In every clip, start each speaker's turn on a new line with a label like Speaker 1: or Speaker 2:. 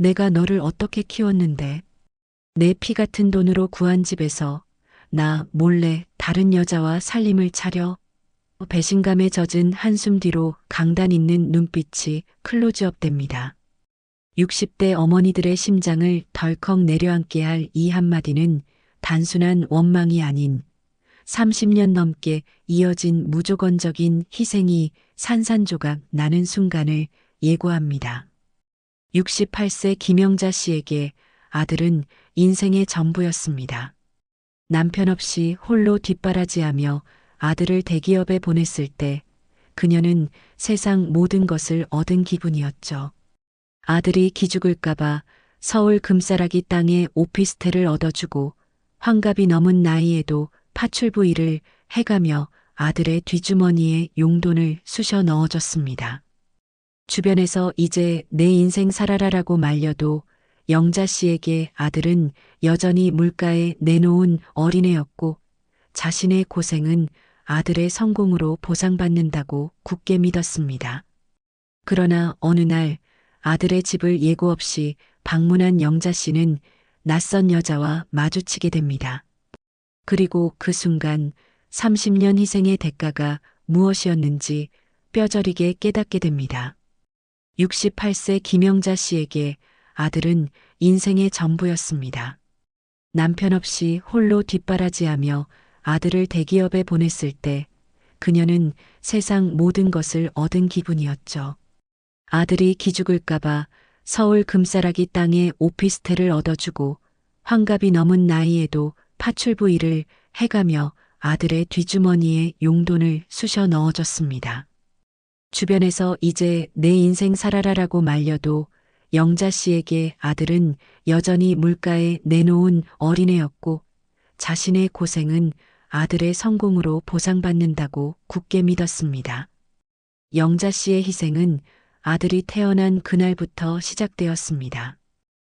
Speaker 1: 내가 너를 어떻게 키웠는데? 내 피 같은 돈으로 구한 집에서 나 몰래 다른 여자와 살림을 차려? 배신감에 젖은 한숨 뒤로 강단 있는 눈빛이 클로즈업 됩니다. 60대 어머니들의 심장을 덜컥 내려앉게 할 이 한마디는 단순한 원망이 아닌 30년 넘게 이어진 무조건적인 희생이 산산조각 나는 순간을 예고합니다. 68세 김영자 씨에게 아들은 인생의 전부였습니다. 남편 없이 홀로 뒷바라지하며 아들을 대기업에 보냈을 때 그녀는 세상 모든 것을 얻은 기분이었죠. 아들이 기죽을까봐 서울 금싸라기 땅에 오피스텔을 얻어주고 환갑이 넘은 나이에도 파출부 일을 해가며 아들의 뒷주머니에 용돈을 쑤셔 넣어줬습니다. 주변에서 이제 내 인생 살아라라고 말려도 영자 씨에게 아들은 여전히 물가에 내놓은 어린애였고 자신의 고생은 아들의 성공으로 보상받는다고 굳게 믿었습니다. 그러나 어느 날 아들의 집을 예고 없이 방문한 영자 씨는 낯선 여자와 마주치게 됩니다. 그리고 그 순간 30년 희생의 대가가 무엇이었는지 뼈저리게 깨닫게 됩니다. 68세 김영자 씨에게 아들은 인생의 전부였습니다. 남편 없이 홀로 뒷바라지하며 아들을 대기업에 보냈을 때 그녀는 세상 모든 것을 얻은 기분이었죠. 아들이 기죽을까봐 서울 금싸라기 땅에 오피스텔을 얻어주고 환갑이 넘은 나이에도 파출부 일을 해가며 아들의 뒷주머니에 용돈을 쑤셔 넣어줬습니다. 주변에서 이제 내 인생 살아라라고 말려도 영자 씨에게 아들은 여전히 물가에 내놓은 어린애였고 자신의 고생은 아들의 성공으로 보상받는다고 굳게 믿었습니다. 영자 씨의 희생은 아들이 태어난 그날부터 시작되었습니다.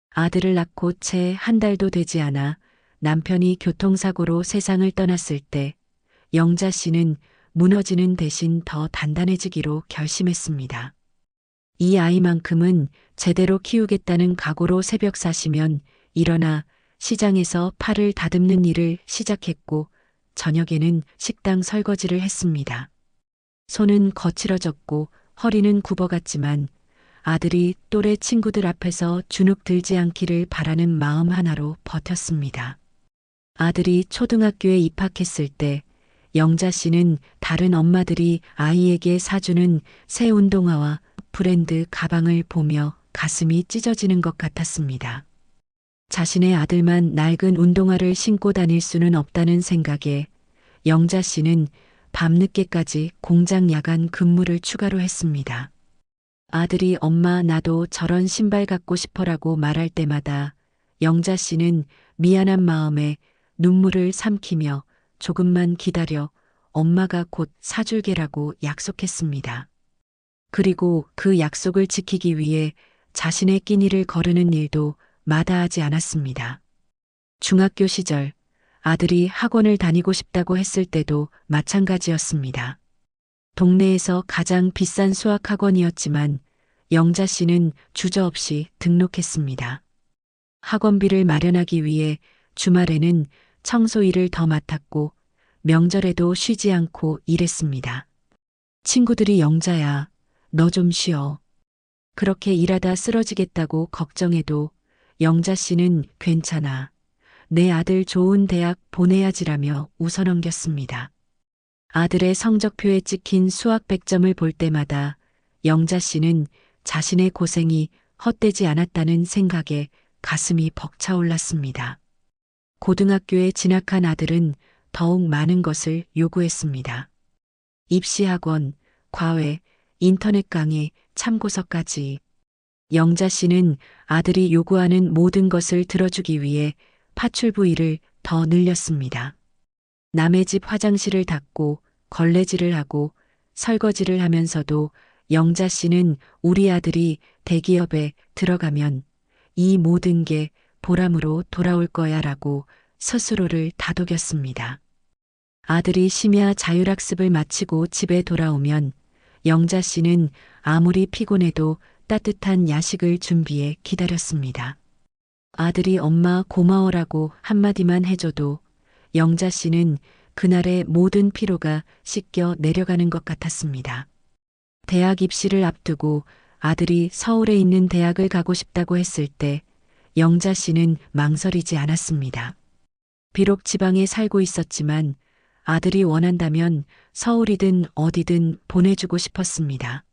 Speaker 1: 아들을 낳고 채 한 달도 되지 않아 남편이 교통사고로 세상을 떠났을 때 영자 씨는 무너지는 대신 더 단단해지기로 결심했습니다. 이 아이만큼은 제대로 키우겠다는 각오로 새벽 4시면 일어나 시장에서 팔을 다듬는 일을 시작했고 저녁에는 식당 설거지를 했습니다. 손은 거칠어졌고 허리는 굽어갔지만 아들이 또래 친구들 앞에서 주눅 들지 않기를 바라는 마음 하나로 버텼습니다. 아들이 초등학교에 입학했을 때 영자 씨는 다른 엄마들이 아이에게 사주는 새 운동화와 브랜드 가방을 보며 가슴이 찢어지는 것 같았습니다. 자신의 아들만 낡은 운동화를 신고 다닐 수는 없다는 생각에 영자 씨는 밤늦게까지 공장 야간 근무를 추가로 했습니다. 아들이 엄마 나도 저런 신발 갖고 싶어라고 말할 때마다 영자 씨는 미안한 마음에 눈물을 삼키며 조금만 기다려 엄마가 곧 사줄게라고 약속했습니다. 그리고 그 약속을 지키기 위해 자신의 끼니를 거르는 일도 마다하지 않았습니다. 중학교 시절 아들이 학원을 다니고 싶다고 했을 때도 마찬가지였습니다. 동네에서 가장 비싼 수학학원이었지만 영자 씨는 주저없이 등록했습니다. 학원비를 마련하기 위해 주말에는 청소 일을 더 맡았고 명절에도 쉬지 않고 일했습니다. 친구들이 영자야, 너 좀 쉬어. 그렇게 일하다 쓰러지겠다고 걱정해도 영자 씨는 괜찮아. 내 아들 좋은 대학 보내야지라며 웃어넘겼습니다. 아들의 성적표에 찍힌 수학 100점을 볼 때마다 영자 씨는 자신의 고생이 헛되지 않았다는 생각에 가슴이 벅차올랐습니다. 고등학교에 진학한 아들은 더욱 많은 것을 요구했습니다. 입시학원, 과외, 인터넷 강의, 참고서까지. 영자 씨는 아들이 요구하는 모든 것을 들어주기 위해 파출부 일을 더 늘렸습니다. 남의 집 화장실을 닦고 걸레질을 하고 설거지를 하면서도 영자 씨는 우리 아들이 대기업에 들어가면 이 모든 게 보람으로 돌아올 거야 라고 스스로를 다독였습니다. 아들이 심야 자율학습을 마치고 집에 돌아오면 영자 씨는 아무리 피곤해도 따뜻한 야식을 준비해 기다렸습니다. 아들이 엄마 고마워라고 한마디만 해줘도 영자 씨는 그날의 모든 피로가 씻겨 내려가는 것 같았습니다. 대학 입시를 앞두고 아들이 서울에 있는 대학을 가고 싶다고 했을 때 영자 씨는 망설이지 않았습니다. 비록 지방에 살고 있었지만 아들이 원한다면 서울이든 어디든 보내주고 싶었습니다.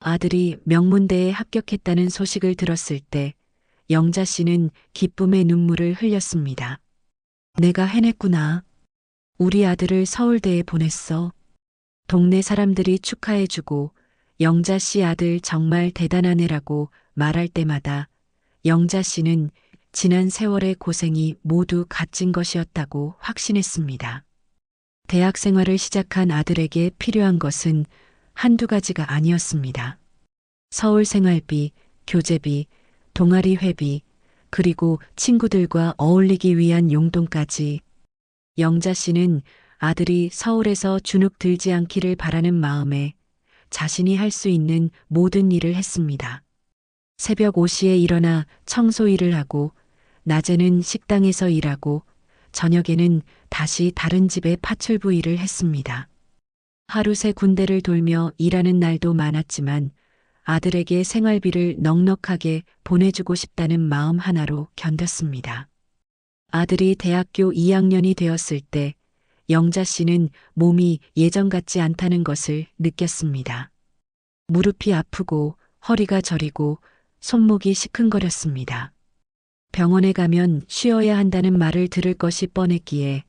Speaker 1: 아들이 명문대에 합격했다는 소식을 들었을 때 영자 씨는 기쁨의 눈물을 흘렸습니다. 내가 해냈구나. 우리 아들을 서울대에 보냈어. 동네 사람들이 축하해주고 영자 씨 아들 정말 대단한 애라고 말할 때마다 영자 씨는 지난 세월의 고생이 모두 값진 것이었다고 확신했습니다. 대학 생활을 시작한 아들에게 필요한 것은 한두 가지가 아니었습니다. 서울 생활비, 교재비, 동아리 회비, 그리고 친구들과 어울리기 위한 용돈까지. 영자 씨는 아들이 서울에서 주눅 들지 않기를 바라는 마음에 자신이 할 수 있는 모든 일을 했습니다. 새벽 5시에 일어나 청소 일을 하고, 낮에는 식당에서 일하고, 저녁에는 다시 다른 집에 파출부 일을 했습니다. 하루 새 군데를 돌며 일하는 날도 많았지만 아들에게 생활비를 넉넉하게 보내주고 싶다는 마음 하나로 견뎠습니다. 아들이 대학교 2학년이 되었을 때 영자 씨는 몸이 예전 같지 않다는 것을 느꼈습니다. 무릎이 아프고 허리가 저리고 손목이 시큰거렸습니다. 병원에 가면 쉬어야 한다는 말을 들을 것이 뻔했기에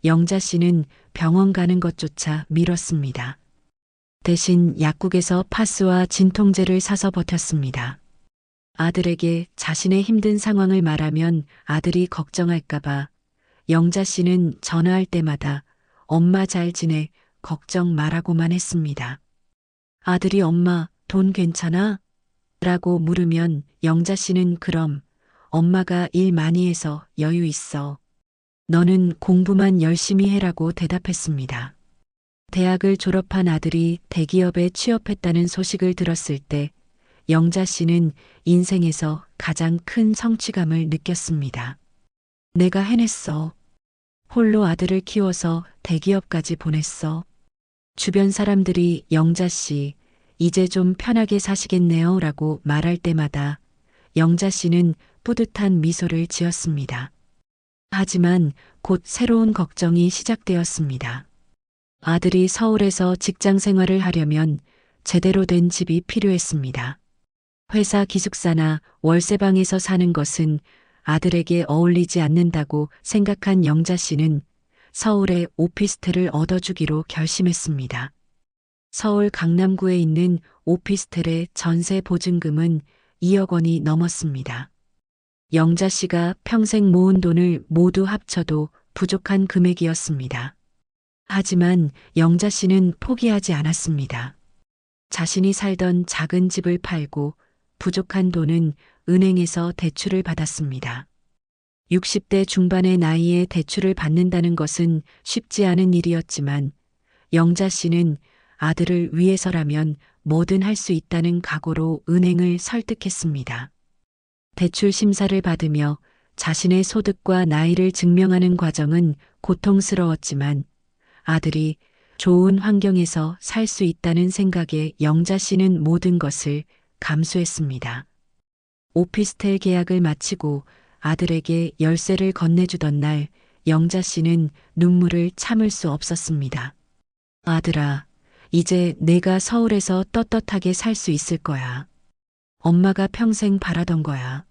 Speaker 1: 영자 씨는 병원 가는 것조차 미뤘습니다. 대신 약국에서 파스와 진통제를 사서 버텼습니다. 아들에게 자신의 힘든 상황을 말하면 아들이 걱정할까봐 영자 씨는 전화할 때마다 엄마 잘 지내 걱정 말라고만 했습니다. 아들이 엄마 돈 괜찮아? 라고 물으면 영자 씨는 그럼 엄마가 일 많이 해서 여유 있어. 너는 공부만 열심히 해라고 대답했습니다. 대학을 졸업한 아들이 대기업에 취업했다는 소식을 들었을 때 영자 씨는 인생에서 가장 큰 성취감을 느꼈습니다. 내가 해냈어. 홀로 아들을 키워서 대기업까지 보냈어. 주변 사람들이 영자 씨, 이제 좀 편하게 사시겠네요 라고 말할 때마다 영자 씨는 뿌듯한 미소를 지었습니다. 하지만 곧 새로운 걱정이 시작되었습니다. 아들이 서울에서 직장 생활을 하려면 제대로 된 집이 필요했습니다. 회사 기숙사나 월세방에서 사는 것은 아들에게 어울리지 않는다고 생각한 영자 씨는 서울에 오피스텔을 얻어주기로 결심했습니다. 서울 강남구에 있는 오피스텔의 전세 보증금은 2억 원이 넘었습니다. 영자 씨가 평생 모은 돈을 모두 합쳐도 부족한 금액이었습니다. 하지만 영자 씨는 포기하지 않았습니다. 자신이 살던 작은 집을 팔고 부족한 돈은 은행에서 대출을 받았습니다. 60대 중반의 나이에 대출을 받는다는 것은 쉽지 않은 일이었지만 영자 씨는 아들을 위해서라면 뭐든 할 수 있다는 각오로 은행을 설득했습니다. 대출 심사를 받으며 자신의 소득과 나이를 증명하는 과정은 고통스러웠지만 아들이 좋은 환경에서 살 수 있다는 생각에 영자 씨는 모든 것을 감수했습니다. 오피스텔 계약을 마치고 아들에게 열쇠를 건네주던 날 영자 씨는 눈물을 참을 수 없었습니다. 아들아, 이제 내가 서울에서 떳떳하게 살 수 있을 거야. 엄마가 평생 바라던 거야.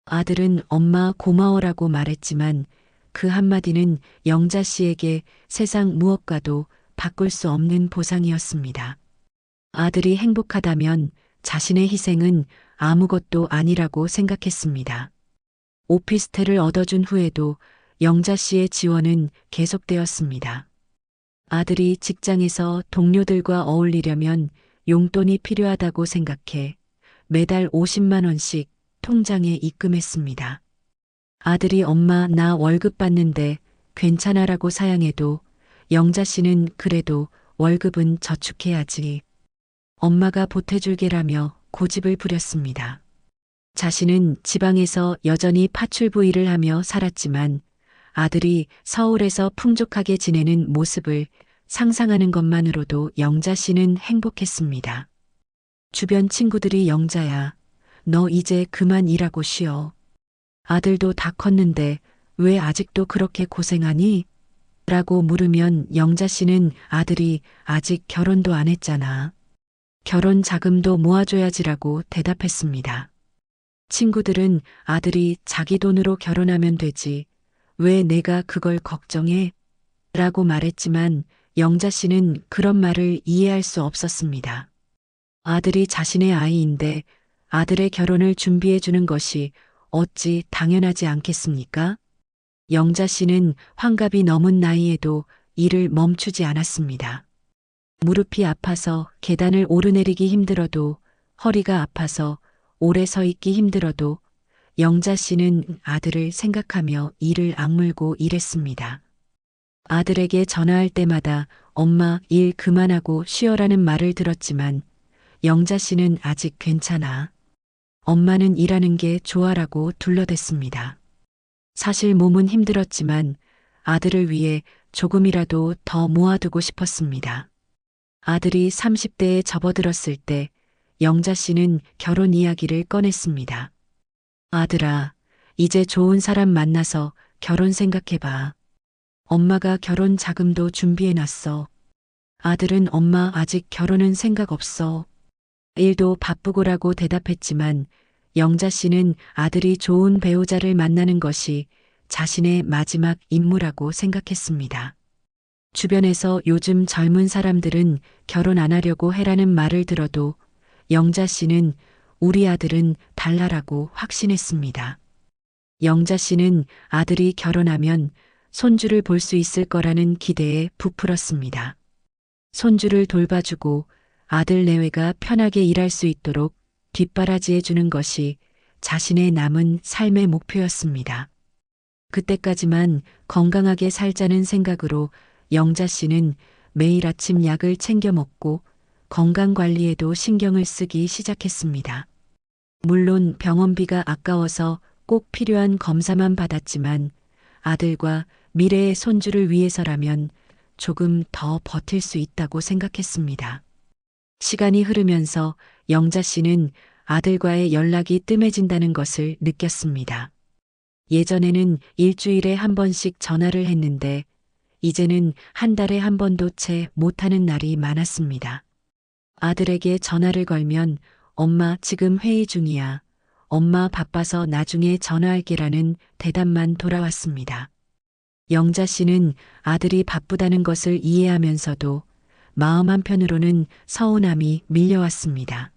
Speaker 1: 아들은 엄마 고마워라고 말했지만 그 한마디는 영자 씨에게 세상 무엇과도 바꿀 수 없는 보상이었습니다. 아들이 행복하다면 자신의 희생은 아무것도 아니라고 생각했습니다. 오피스텔을 얻어준 후에도 영자 씨의 지원은 계속되었습니다. 아들이 직장에서 동료들과 어울리려면 용돈이 필요하다고 생각해 매달 50만 원씩 통장에 입금했습니다. 아들이 엄마 나 월급 받는데 괜찮아라고 사양해도 영자 씨는 그래도 월급은 저축해야지. 엄마가 보태줄게라며 고집을 부렸습니다. 자신은 지방에서 여전히 파출부 일을 하며 살았지만 아들이 서울에서 풍족하게 지내는 모습을 상상하는 것만으로도 영자 씨는 행복했습니다. 주변 친구들이 영자야, 너 이제 그만 일하고 쉬어. 아들도 다 컸는데 왜 아직도 그렇게 고생하니? 라고 물으면 영자 씨는 아들이 아직 결혼도 안 했잖아. 결혼 자금도 모아줘야지라고 대답했습니다. 친구들은 아들이 자기 돈으로 결혼하면 되지. 왜 내가 그걸 걱정해? 라고 말했지만 영자 씨는 그런 말을 이해할 수 없었습니다. 아들이 자신의 아이인데 아들의 결혼을 준비해 주는 것이 어찌 당연하지 않겠습니까? 영자 씨는 환갑이 넘은 나이에도 일을 멈추지 않았습니다. 무릎이 아파서 계단을 오르내리기 힘들어도, 허리가 아파서 오래 서 있기 힘들어도 영자 씨는 아들을 생각하며 이를 악물고 일했습니다. 아들에게 전화할 때마다 엄마 일 그만하고 쉬어라는 말을 들었지만 영자 씨는 아직 괜찮아. 엄마는 일하는 게 좋아라고 둘러댔습니다. 사실 몸은 힘들었지만 아들을 위해 조금이라도 더 모아두고 싶었습니다. 아들이 30대에 접어들었을 때 영자 씨는 결혼 이야기를 꺼냈습니다. 아들아, 이제 좋은 사람 만나서 결혼 생각해봐. 엄마가 결혼 자금도 준비해놨어. 아들은 엄마 아직 결혼은 생각 없어. 일도 바쁘고라고 대답했지만 영자 씨는 아들이 좋은 배우자를 만나는 것이 자신의 마지막 임무라고 생각했습니다. 주변에서 요즘 젊은 사람들은 결혼 안 하려고 해라는 말을 들어도 영자 씨는 우리 아들은 달라라고 확신했습니다. 영자 씨는 아들이 결혼하면 손주를 볼 수 있을 거라는 기대에 부풀었습니다. 손주를 돌봐주고 아들 내외가 편하게 일할 수 있도록 뒷바라지해 주는 것이 자신의 남은 삶의 목표였습니다. 그때까지만 건강하게 살자는 생각으로 영자 씨는 매일 아침 약을 챙겨 먹고 건강 관리에도 신경을 쓰기 시작했습니다. 물론 병원비가 아까워서 꼭 필요한 검사만 받았지만 아들과 미래의 손주를 위해서라면 조금 더 버틸 수 있다고 생각했습니다. 시간이 흐르면서 영자 씨는 아들과의 연락이 뜸해진다는 것을 느꼈습니다. 예전에는 일주일에 한 번씩 전화를 했는데 이제는 한 달에 한 번도 채 못하는 날이 많았습니다. 아들에게 전화를 걸면 엄마 지금 회의 중이야. 엄마 바빠서 나중에 전화할게라는 대답만 돌아왔습니다. 영자 씨는 아들이 바쁘다는 것을 이해하면서도 마음 한편으로는 서운함이 밀려왔습니다.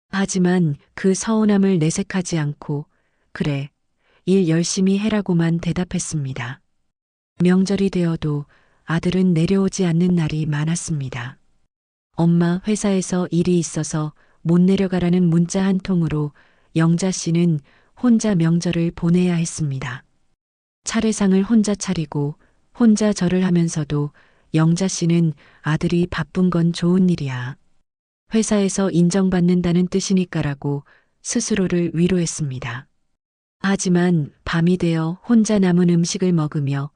Speaker 1: 하지만 그 서운함을 내색하지 않고 그래, 일 열심히 해라고만 대답했습니다. 명절이 되어도 아들은 내려오지 않는 날이 많았습니다. 엄마 회사에서 일이 있어서 못 내려가라는 문자 한 통으로 영자 씨는 혼자 명절을 보내야 했습니다. 차례상을 혼자 차리고 혼자 절을 하면서도 영자 씨는 아들이 바쁜 건 좋은 일이야. 회사에서 인정받는다는 뜻이니까라고 스스로를 위로했습니다. 하지만 밤이 되어 혼자 남은 음식을 먹으며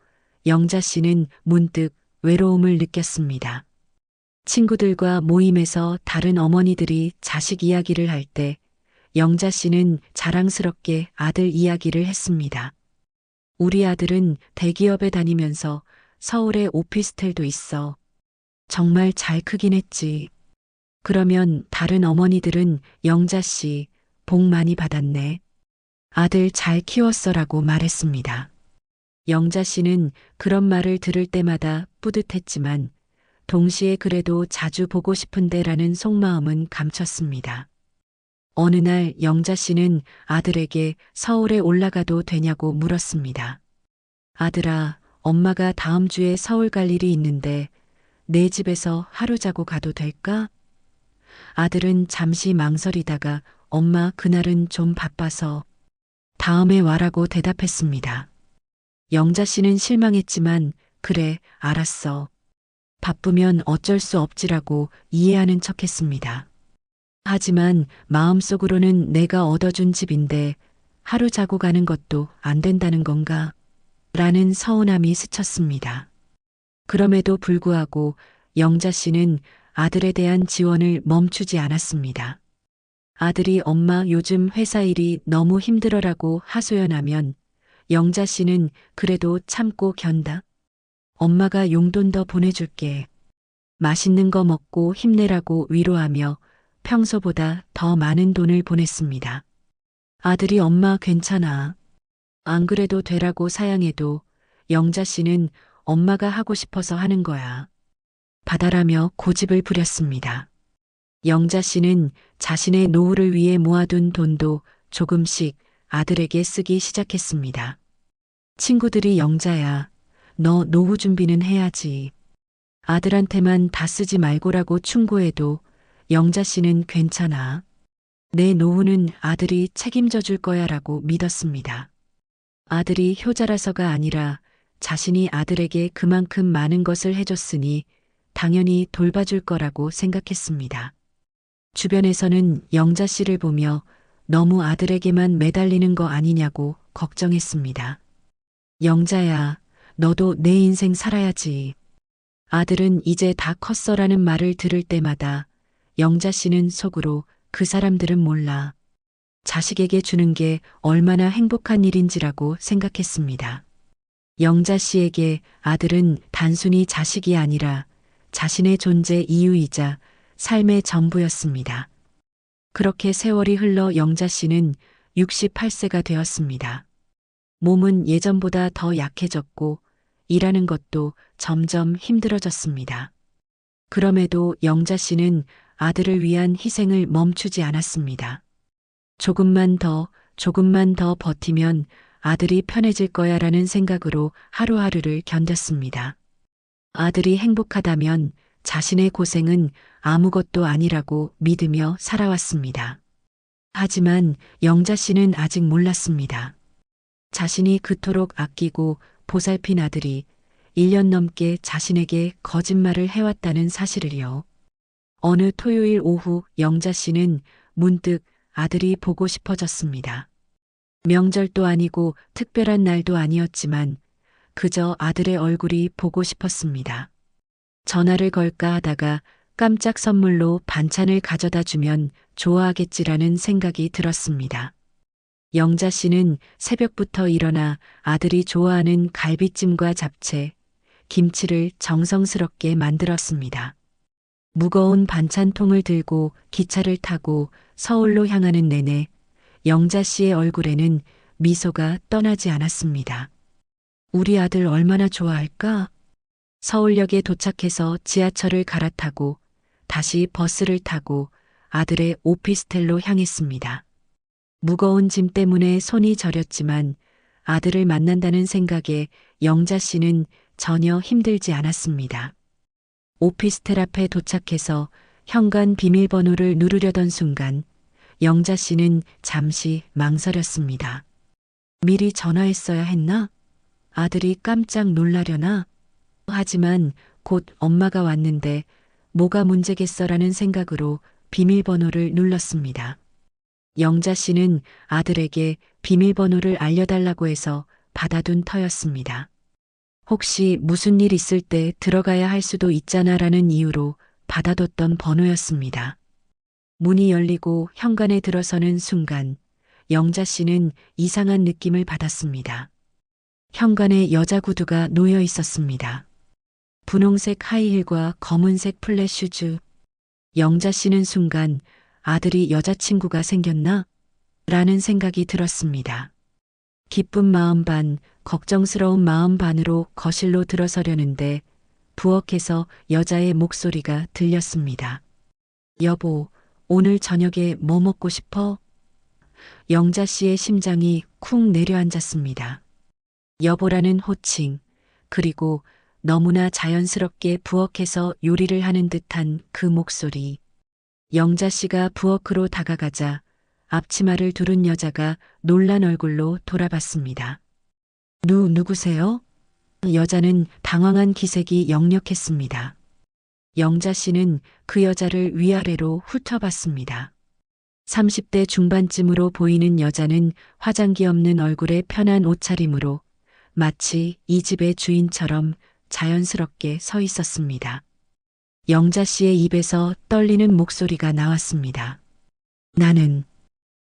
Speaker 1: 영자 씨는 문득 외로움을 느꼈습니다. 친구들과 모임에서 다른 어머니들이 자식 이야기를 할 때 영자 씨는 자랑스럽게 아들 이야기를 했습니다. 우리 아들은 대기업에 다니면서 서울에 오피스텔도 있어. 정말 잘 크긴 했지. 그러면 다른 어머니들은 영자 씨, 복 많이 받았네. 아들 잘 키웠어라고 말했습니다. 영자 씨는 그런 말을 들을 때마다 뿌듯했지만 동시에 그래도 자주 보고 싶은데라는 속마음은 감췄습니다. 어느 날 영자 씨는 아들에게 서울에 올라가도 되냐고 물었습니다. 아들아, 엄마가 다음 주에 서울 갈 일이 있는데 내 집에서 하루 자고 가도 될까? 아들은 잠시 망설이다가 엄마 그날은 좀 바빠서 다음에 와라고 대답했습니다. 영자 씨는 실망했지만 그래, 알았어. 바쁘면 어쩔 수 없지라고 이해하는 척했습니다. 하지만 마음속으로는 내가 얻어준 집인데 하루 자고 가는 것도 안 된다는 건가? 라는 서운함이 스쳤습니다. 그럼에도 불구하고 영자 씨는 아들에 대한 지원을 멈추지 않았습니다. 아들이 엄마 요즘 회사 일이 너무 힘들어라고 하소연하면 영자 씨는 그래도 참고 견다. 엄마가 용돈 더 보내줄게. 맛있는 거 먹고 힘내라고 위로하며 평소보다 더 많은 돈을 보냈습니다. 아들이 엄마 괜찮아. 안 그래도 되라고 사양해도 영자 씨는 엄마가 하고 싶어서 하는 거야. 받아라며 고집을 부렸습니다. 영자 씨는 자신의 노후를 위해 모아둔 돈도 조금씩 아들에게 쓰기 시작했습니다. 친구들이 영자야, 너 노후 준비는 해야지. 아들한테만 다 쓰지 말고라고 충고해도 영자 씨는 괜찮아. 내 노후는 아들이 책임져 줄 거야 라고 믿었습니다. 아들이 효자라서가 아니라 자신이 아들에게 그만큼 많은 것을 해줬으니 당연히 돌봐줄 거라고 생각했습니다. 주변에서는 영자 씨를 보며 너무 아들에게만 매달리는 거 아니냐고 걱정했습니다. 영자야, 너도 내 인생 살아야지. 아들은 이제 다 컸어라는 말을 들을 때마다 영자 씨는 속으로 그 사람들은 몰라. 자식에게 주는 게 얼마나 행복한 일인지라고 생각했습니다. 영자 씨에게 아들은 단순히 자식이 아니라 자신의 존재 이유이자 삶의 전부였습니다. 그렇게 세월이 흘러 영자 씨는 68세가 되었습니다. 몸은 예전보다 더 약해졌고 일하는 것도 점점 힘들어졌습니다. 그럼에도 영자 씨는 아들을 위한 희생을 멈추지 않았습니다. 조금만 더 버티면 아들이 편해질 거야 라는 생각으로 하루하루를 견뎠습니다. 아들이 행복하다면 자신의 고생은 아무것도 아니라고 믿으며 살아왔습니다. 하지만 영자 씨는 아직 몰랐습니다. 자신이 그토록 아끼고 보살핀 아들이 1년 넘게 자신에게 거짓말을 해왔다는 사실을요. 어느 토요일 오후 영자 씨는 문득 아들이 보고 싶어졌습니다. 명절도 아니고 특별한 날도 아니었지만 그저 아들의 얼굴이 보고 싶었습니다. 전화를 걸까 하다가 깜짝 선물로 반찬을 가져다 주면 좋아하겠지라는 생각이 들었습니다. 영자 씨는 새벽부터 일어나 아들이 좋아하는 갈비찜과 잡채, 김치를 정성스럽게 만들었습니다. 무거운 반찬통을 들고 기차를 타고 서울로 향하는 내내 영자 씨의 얼굴에는 미소가 떠나지 않았습니다. 우리 아들 얼마나 좋아할까? 서울역에 도착해서 지하철을 갈아타고 다시 버스를 타고 아들의 오피스텔로 향했습니다. 무거운 짐 때문에 손이 저렸지만 아들을 만난다는 생각에 영자 씨는 전혀 힘들지 않았습니다. 오피스텔 앞에 도착해서 현관 비밀번호를 누르려던 순간 영자 씨는 잠시 망설였습니다. 미리 전화했어야 했나? 아들이 깜짝 놀라려나? 하지만 곧 엄마가 왔는데 뭐가 문제겠어라는 생각으로 비밀번호를 눌렀습니다. 영자 씨는 아들에게 비밀번호를 알려달라고 해서 받아둔 터였습니다. 혹시 무슨 일 있을 때 들어가야 할 수도 있잖아라는 이유로 받아뒀던 번호였습니다. 문이 열리고 현관에 들어서는 순간 영자 씨는 이상한 느낌을 받았습니다. 현관에 여자 구두가 놓여 있었습니다. 분홍색 하이힐과 검은색 플랫 슈즈. 영자 씨는 순간 아들이 여자친구가 생겼나? 라는 생각이 들었습니다. 기쁜 마음 반, 걱정스러운 마음 반으로 거실로 들어서려는데 부엌에서 여자의 목소리가 들렸습니다. 여보, 오늘 저녁에 뭐 먹고 싶어? 영자 씨의 심장이 쿵 내려앉았습니다. 여보라는 호칭, 그리고 너무나 자연스럽게 부엌에서 요리를 하는 듯한 그 목소리. 영자 씨가 부엌으로 다가가자 앞치마를 두른 여자가 놀란 얼굴로 돌아봤습니다. 누구세요? 여자는 당황한 기색이 역력했습니다. 영자 씨는 그 여자를 위아래로 훑어봤습니다. 30대 중반쯤으로 보이는 여자는 화장기 없는 얼굴에 편한 옷차림으로 마치 이 집의 주인처럼 자연스럽게 서 있었습니다. 영자 씨의 입에서 떨리는 목소리가 나왔습니다. 나는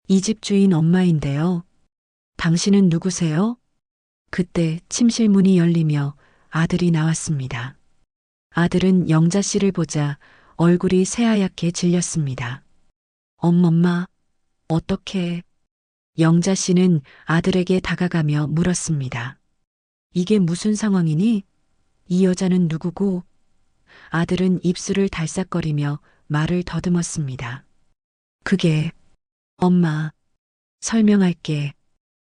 Speaker 1: 이 집 주인 엄마인데요. 당신은 누구세요? 그때 침실 문이 열리며 아들이 나왔습니다. 아들은 영자 씨를 보자 얼굴이 새하얗게 질렸습니다. 엄마, 어떻게? 영자 씨는 아들에게 다가가며 물었습니다. 이게 무슨 상황이니? 이 여자는 누구고? 아들은 입술을 달싹거리며 말을 더듬었습니다. 그게, 엄마, 설명할게.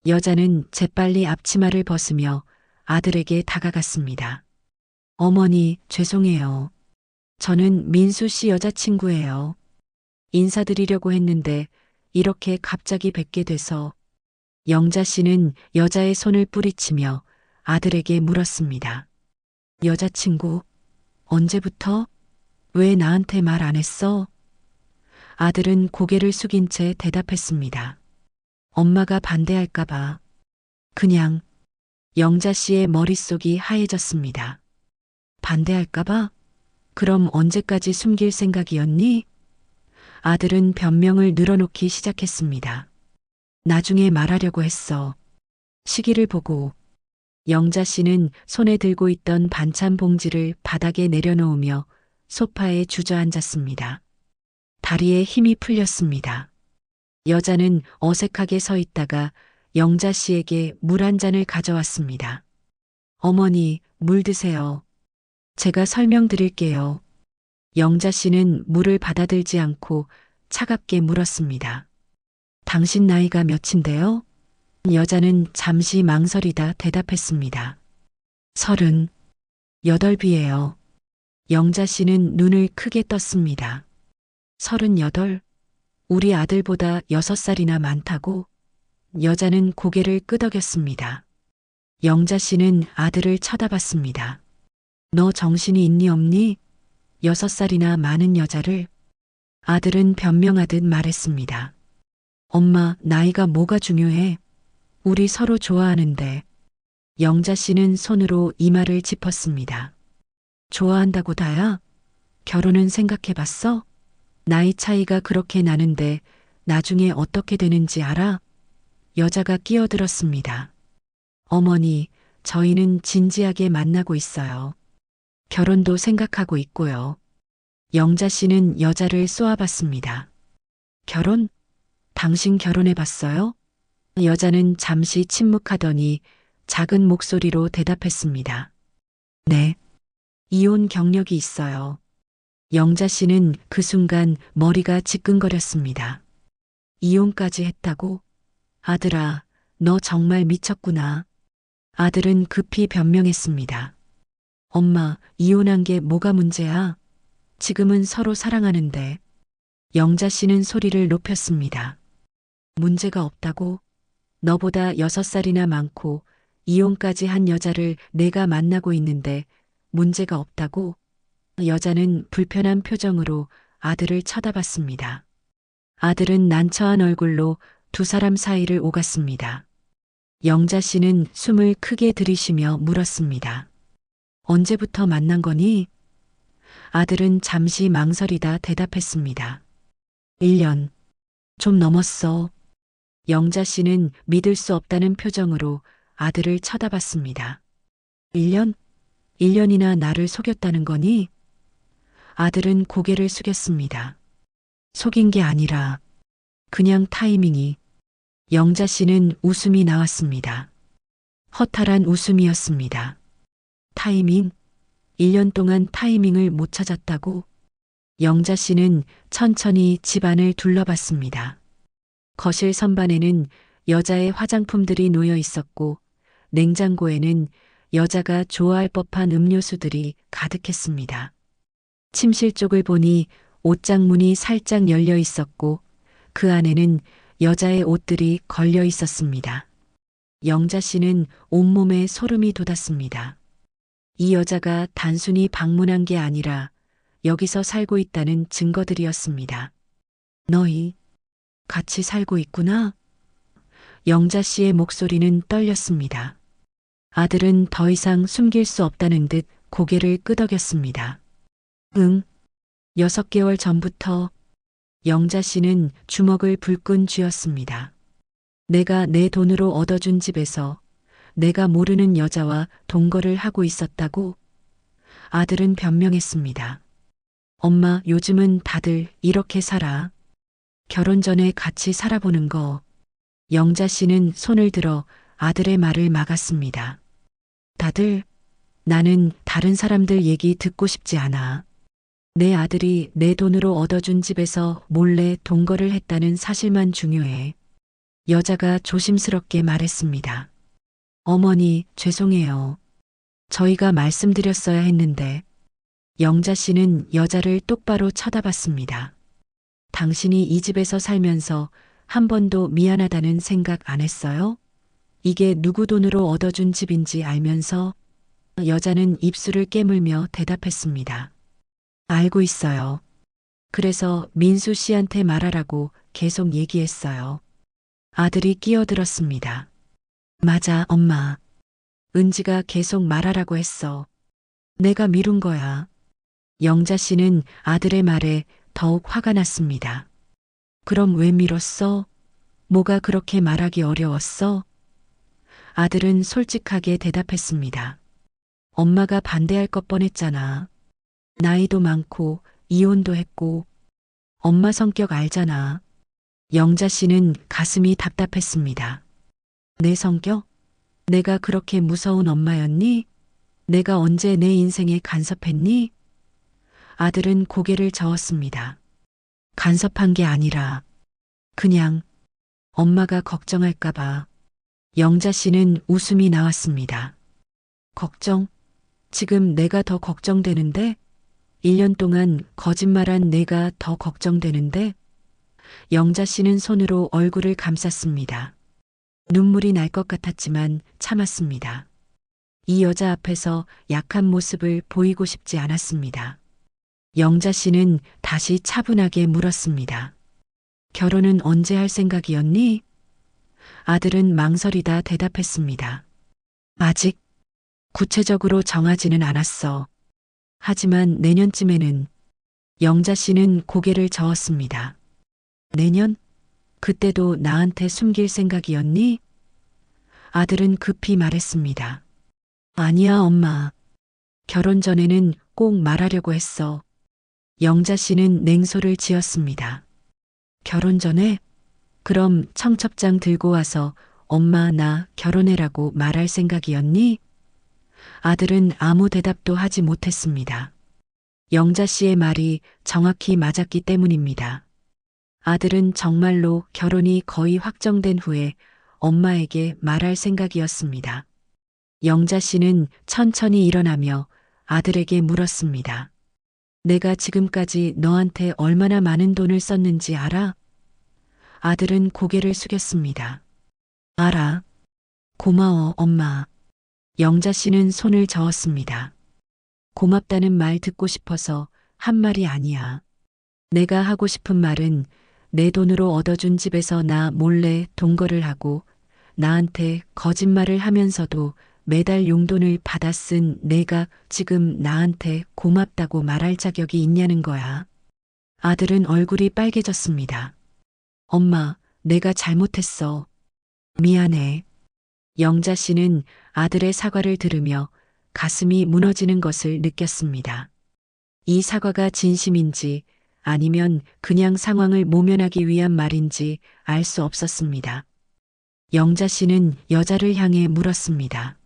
Speaker 1: 여자는 재빨리 앞치마를 벗으며 아들에게 다가갔습니다. 어머니, 죄송해요. 저는 민수 씨 여자친구예요. 인사드리려고 했는데 이렇게 갑자기 뵙게 돼서. 영자 씨는 여자의 손을 뿌리치며 아들에게 물었습니다. 여자친구, 언제부터? 왜 나한테 말 안 했어? 아들은 고개를 숙인 채 대답했습니다. 엄마가 반대할까봐. 그냥. 영자 씨의 머릿속이 하얘졌습니다. 반대할까봐? 그럼 언제까지 숨길 생각이었니? 아들은 변명을 늘어놓기 시작했습니다. 나중에 말하려고 했어. 시기를 보고. 영자 씨는 손에 들고 있던 반찬 봉지를 바닥에 내려놓으며 소파에 주저앉았습니다. 다리에 힘이 풀렸습니다. 여자는 어색하게 서 있다가 영자 씨에게 물 한 잔을 가져왔습니다. 어머니, 물 드세요. 제가 설명드릴게요. 영자 씨는 물을 받아들지 않고 차갑게 물었습니다. 당신 나이가 몇인데요? 여자는 잠시 망설이다 대답했습니다. 38이에요. 영자 씨는 눈을 크게 떴습니다. 38? 우리 아들보다 6살이나 많다고? 여자는 고개를 끄덕였습니다. 영자 씨는 아들을 쳐다봤습니다. 너 정신이 있니 없니? 6살이나 많은 여자를. 아들은 변명하듯 말했습니다. 엄마, 나이가 뭐가 중요해? 우리 서로 좋아하는데. 영자 씨는 손으로 이마를 짚었습니다. 좋아한다고 다야? 결혼은 생각해봤어? 나이 차이가 그렇게 나는데 나중에 어떻게 되는지 알아? 여자가 끼어들었습니다. 어머니, 저희는 진지하게 만나고 있어요. 결혼도 생각하고 있고요. 영자 씨는 여자를 쏘아봤습니다. 결혼? 당신 결혼해봤어요? 여자는 잠시 침묵하더니 작은 목소리로 대답했습니다. 네. 이혼 경력이 있어요. 영자 씨는 그 순간 머리가 지끈거렸습니다. 이혼까지 했다고? 아들아, 너 정말 미쳤구나. 아들은 급히 변명했습니다. 엄마, 이혼한 게 뭐가 문제야? 지금은 서로 사랑하는데. 영자 씨는 소리를 높였습니다. 문제가 없다고? 너보다 6살이나 많고 이혼까지 한 여자를 내가 만나고 있는데 문제가 없다고? 여자는 불편한 표정으로 아들을 쳐다봤습니다. 아들은 난처한 얼굴로 두 사람 사이를 오갔습니다. 영자 씨는 숨을 크게 들이쉬며 물었습니다. 언제부터 만난 거니? 아들은 잠시 망설이다 대답했습니다. 1년. 좀 넘었어. 영자 씨는 믿을 수 없다는 표정으로 아들을 쳐다봤습니다. 1년? 1년이나 나를 속였다는 거니? 아들은 고개를 숙였습니다. 속인 게 아니라 그냥 타이밍이. 영자 씨는 웃음이 나왔습니다. 허탈한 웃음이었습니다. 타이밍? 1년 동안 타이밍을 못 찾았다고? 영자 씨는 천천히 집안을 둘러봤습니다. 거실 선반에는 여자의 화장품들이 놓여 있었고 냉장고에는 여자가 좋아할 법한 음료수들이 가득했습니다. 침실 쪽을 보니 옷장 문이 살짝 열려 있었고 그 안에는 여자의 옷들이 걸려 있었습니다. 영자 씨는 온몸에 소름이 돋았습니다. 이 여자가 단순히 방문한 게 아니라 여기서 살고 있다는 증거들이었습니다. 너희, 같이 살고 있구나. 영자 씨의 목소리는 떨렸습니다. 아들은 더 이상 숨길 수 없다는 듯 고개를 끄덕였습니다. 응. 6개월 전부터 영자 씨는 주먹을 불끈 쥐었습니다. 내가 내 돈으로 얻어준 집에서 내가 모르는 여자와 동거를 하고 있었다고 아들은 변명했습니다. 엄마, 요즘은 다들 이렇게 살아. 결혼 전에 같이 살아보는 거. 영자 씨는 손을 들어 아들의 말을 막았습니다. 다들, 나는 다른 사람들 얘기 듣고 싶지 않아. 내 아들이 내 돈으로 얻어준 집에서 몰래 동거를 했다는 사실만 중요해. 여자가 조심스럽게 말했습니다. 어머니, 죄송해요. 저희가 말씀드렸어야 했는데. 영자 씨는 여자를 똑바로 쳐다봤습니다. 당신이 이 집에서 살면서 한 번도 미안하다는 생각 안 했어요? 이게 누구 돈으로 얻어준 집인지 알면서 여자는 입술을 깨물며 대답했습니다. 알고 있어요. 그래서 민수 씨한테 말하라고 계속 얘기했어요. 아들이 끼어들었습니다. 맞아, 엄마. 은지가 계속 말하라고 했어. 내가 미룬 거야. 영자 씨는 아들의 말에 더욱 화가 났습니다. 그럼 왜 미뤘어? 뭐가 그렇게 말하기 어려웠어? 아들은 솔직하게 대답했습니다. 엄마가 반대할 것 뻔했잖아. 나이도 많고 이혼도 했고 엄마 성격 알잖아. 영자 씨는 가슴이 답답했습니다. 내 성격? 내가 그렇게 무서운 엄마였니? 내가 언제 내 인생에 간섭했니? 아들은 고개를 저었습니다. 간섭한 게 아니라 그냥 엄마가 걱정할까봐. 영자 씨는 웃음이 나왔습니다. 걱정? 지금 내가 더 걱정되는데? 1년 동안 거짓말한 내가 더 걱정되는데? 영자 씨는 손으로 얼굴을 감쌌습니다. 눈물이 날 것 같았지만 참았습니다. 이 여자 앞에서 약한 모습을 보이고 싶지 않았습니다. 영자 씨는 다시 차분하게 물었습니다. 결혼은 언제 할 생각이었니? 아들은 망설이다 대답했습니다. 아직 구체적으로 정하지는 않았어. 하지만 내년쯤에는. 영자 씨는 고개를 저었습니다. 내년? 그때도 나한테 숨길 생각이었니? 아들은 급히 말했습니다. 아니야, 엄마. 결혼 전에는 꼭 말하려고 했어. 영자 씨는 냉소를 지었습니다. 결혼 전에? 그럼 청첩장 들고 와서 엄마 나 결혼해라고 말할 생각이었니? 아들은 아무 대답도 하지 못했습니다. 영자 씨의 말이 정확히 맞았기 때문입니다. 아들은 정말로 결혼이 거의 확정된 후에 엄마에게 말할 생각이었습니다. 영자 씨는 천천히 일어나며 아들에게 물었습니다. 내가 지금까지 너한테 얼마나 많은 돈을 썼는지 알아? 아들은 고개를 숙였습니다. 알아. 고마워, 엄마. 영자 씨는 손을 저었습니다. 고맙다는 말 듣고 싶어서 한 말이 아니야. 내가 하고 싶은 말은 내 돈으로 얻어준 집에서 나 몰래 동거를 하고 나한테 거짓말을 하면서도 매달 용돈을 받아 쓴 내가 지금 나한테 고맙다고 말할 자격이 있냐는 거야. 아들은 얼굴이 빨개졌습니다. 엄마, 내가 잘못했어. 미안해. 영자 씨는 아들의 사과를 들으며 가슴이 무너지는 것을 느꼈습니다. 이 사과가 진심인지 아니면 그냥 상황을 모면하기 위한 말인지 알 수 없었습니다. 영자 씨는 여자를 향해 물었습니다.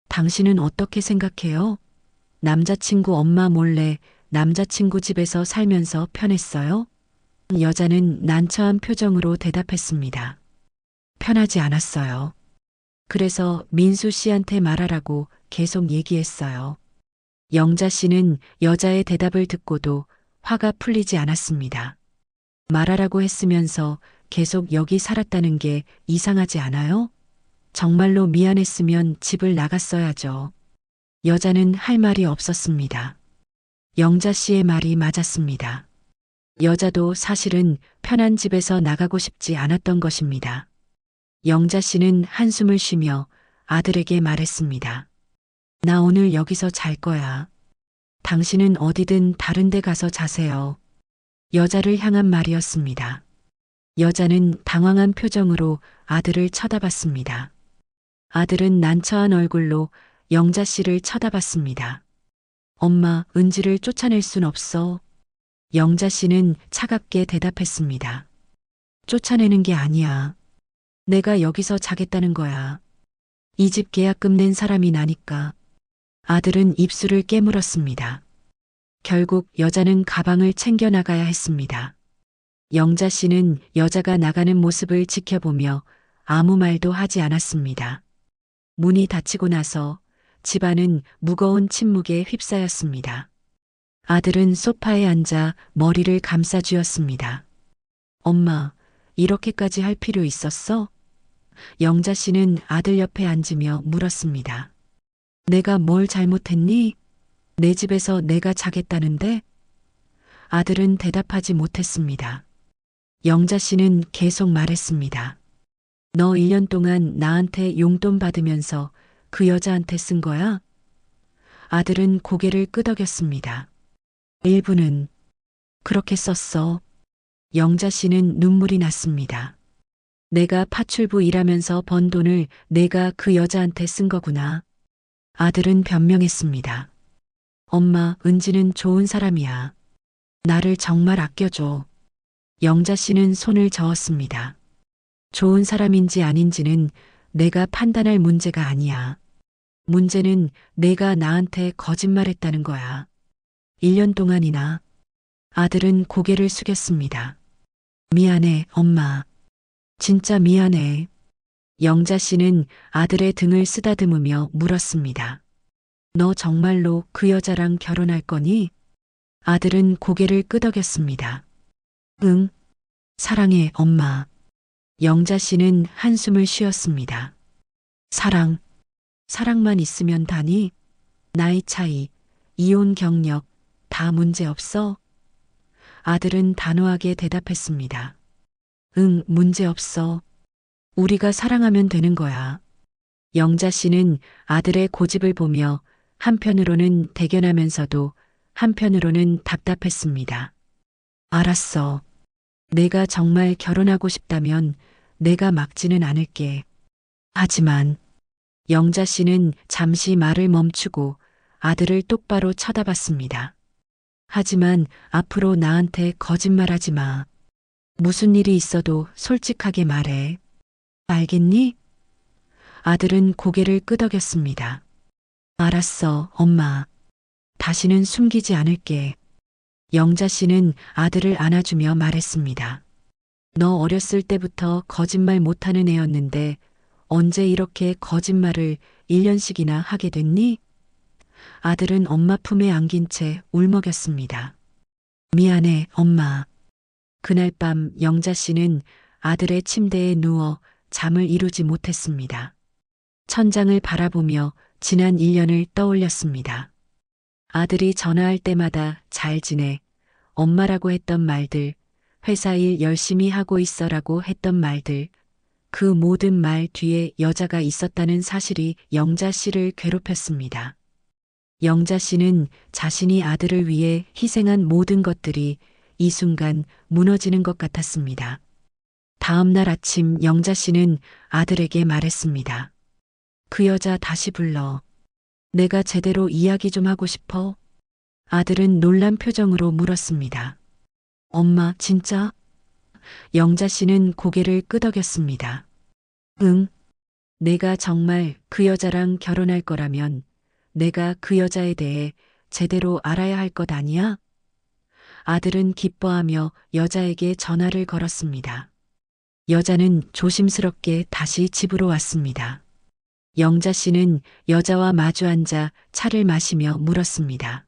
Speaker 1: 당신은 어떻게 생각해요? 남자친구 엄마 몰래 남자친구 집에서 살면서 편했어요? 여자는 난처한 표정으로 대답했습니다. 편하지 않았어요. 그래서 민수 씨한테 말하라고 계속 얘기했어요. 영자 씨는 여자의 대답을 듣고도 화가 풀리지 않았습니다. 말하라고 했으면서 계속 여기 살았다는 게 이상하지 않아요? 정말로 미안했으면 집을 나갔어야죠. 여자는 할 말이 없었습니다. 영자 씨의 말이 맞았습니다. 여자도 사실은 편한 집에서 나가고 싶지 않았던 것입니다. 영자 씨는 한숨을 쉬며 아들에게 말했습니다. 나 오늘 여기서 잘 거야. 당신은 어디든 다른 데 가서 자세요. 여자를 향한 말이었습니다. 여자는 당황한 표정으로 아들을 쳐다봤습니다. 아들은 난처한 얼굴로 영자 씨를 쳐다봤습니다. 엄마, 은지를 쫓아낼 순 없어. 영자 씨는 차갑게 대답했습니다. 쫓아내는 게 아니야. 내가 여기서 자겠다는 거야. 이 집 계약금 낸 사람이 나니까. 아들은 입술을 깨물었습니다. 결국 여자는 가방을 챙겨 나가야 했습니다. 영자 씨는 여자가 나가는 모습을 지켜보며 아무 말도 하지 않았습니다. 문이 닫히고 나서 집안은 무거운 침묵에 휩싸였습니다. 아들은 소파에 앉아 머리를 감싸쥐었습니다. 엄마, 이렇게까지 할 필요 있었어? 영자 씨는 아들 옆에 앉으며 물었습니다. 내가 뭘 잘못했니? 내 집에서 내가 자겠다는데? 아들은 대답하지 못했습니다. 영자 씨는 계속 말했습니다. 너 1년 동안 나한테 용돈 받으면서 그 여자한테 쓴 거야? 아들은 고개를 끄덕였습니다. 일부는 그렇게 썼어. 영자 씨는 눈물이 났습니다. 내가 파출부 일하면서 번 돈을 내가 그 여자한테 쓴 거구나. 아들은 변명했습니다. 엄마, 은지는 좋은 사람이야. 나를 정말 아껴줘. 영자 씨는 손을 저었습니다. 좋은 사람인지 아닌지는 내가 판단할 문제가 아니야. 문제는 내가 나한테 거짓말했다는 거야. 1년 동안이나. 아들은 고개를 숙였습니다. 미안해, 엄마. 진짜 미안해. 영자 씨는 아들의 등을 쓰다듬으며 물었습니다. 너 정말로 그 여자랑 결혼할 거니? 아들은 고개를 끄덕였습니다. 응. 사랑해, 엄마. 영자 씨는 한숨을 쉬었습니다. 사랑만 있으면 다니? 나이 차이, 이혼 경력, 다 문제 없어? 아들은 단호하게 대답했습니다. 응, 문제 없어. 우리가 사랑하면 되는 거야. 영자 씨는 아들의 고집을 보며 한편으로는 대견하면서도 한편으로는 답답했습니다. 알았어. 내가 정말 결혼하고 싶다면 내가 막지는 않을게. 하지만 영자 씨는 잠시 말을 멈추고 아들을 똑바로 쳐다봤습니다. 하지만 앞으로 나한테 거짓말하지 마. 무슨 일이 있어도 솔직하게 말해. 알겠니? 아들은 고개를 끄덕였습니다. 알았어, 엄마. 다시는 숨기지 않을게. 영자 씨는 아들을 안아주며 말했습니다. 너 어렸을 때부터 거짓말 못하는 애였는데 언제 이렇게 거짓말을 1년씩이나 하게 됐니? 아들은 엄마 품에 안긴 채 울먹였습니다. 미안해, 엄마. 그날 밤 영자 씨는 아들의 침대에 누워 잠을 이루지 못했습니다. 천장을 바라보며 지난 1년을 떠올렸습니다. 아들이 전화할 때마다 잘 지내, 엄마라고 했던 말들, 회사 일 열심히 하고 있어라고 했던 말들, 그 모든 말 뒤에 여자가 있었다는 사실이 영자 씨를 괴롭혔습니다. 영자 씨는 자신이 아들을 위해 희생한 모든 것들이 이 순간 무너지는 것 같았습니다. 다음 날 아침 영자 씨는 아들에게 말했습니다. 그 여자 다시 불러. 내가 제대로 이야기 좀 하고 싶어. 아들은 놀란 표정으로 물었습니다. 엄마, 진짜? 영자 씨는 고개를 끄덕였습니다. 응. 내가 정말 그 여자랑 결혼할 거라면 내가 그 여자에 대해 제대로 알아야 할 것 아니야? 아들은 기뻐하며 여자에게 전화를 걸었습니다. 여자는 조심스럽게 다시 집으로 왔습니다. 영자 씨는 여자와 마주 앉아 차를 마시며 물었습니다.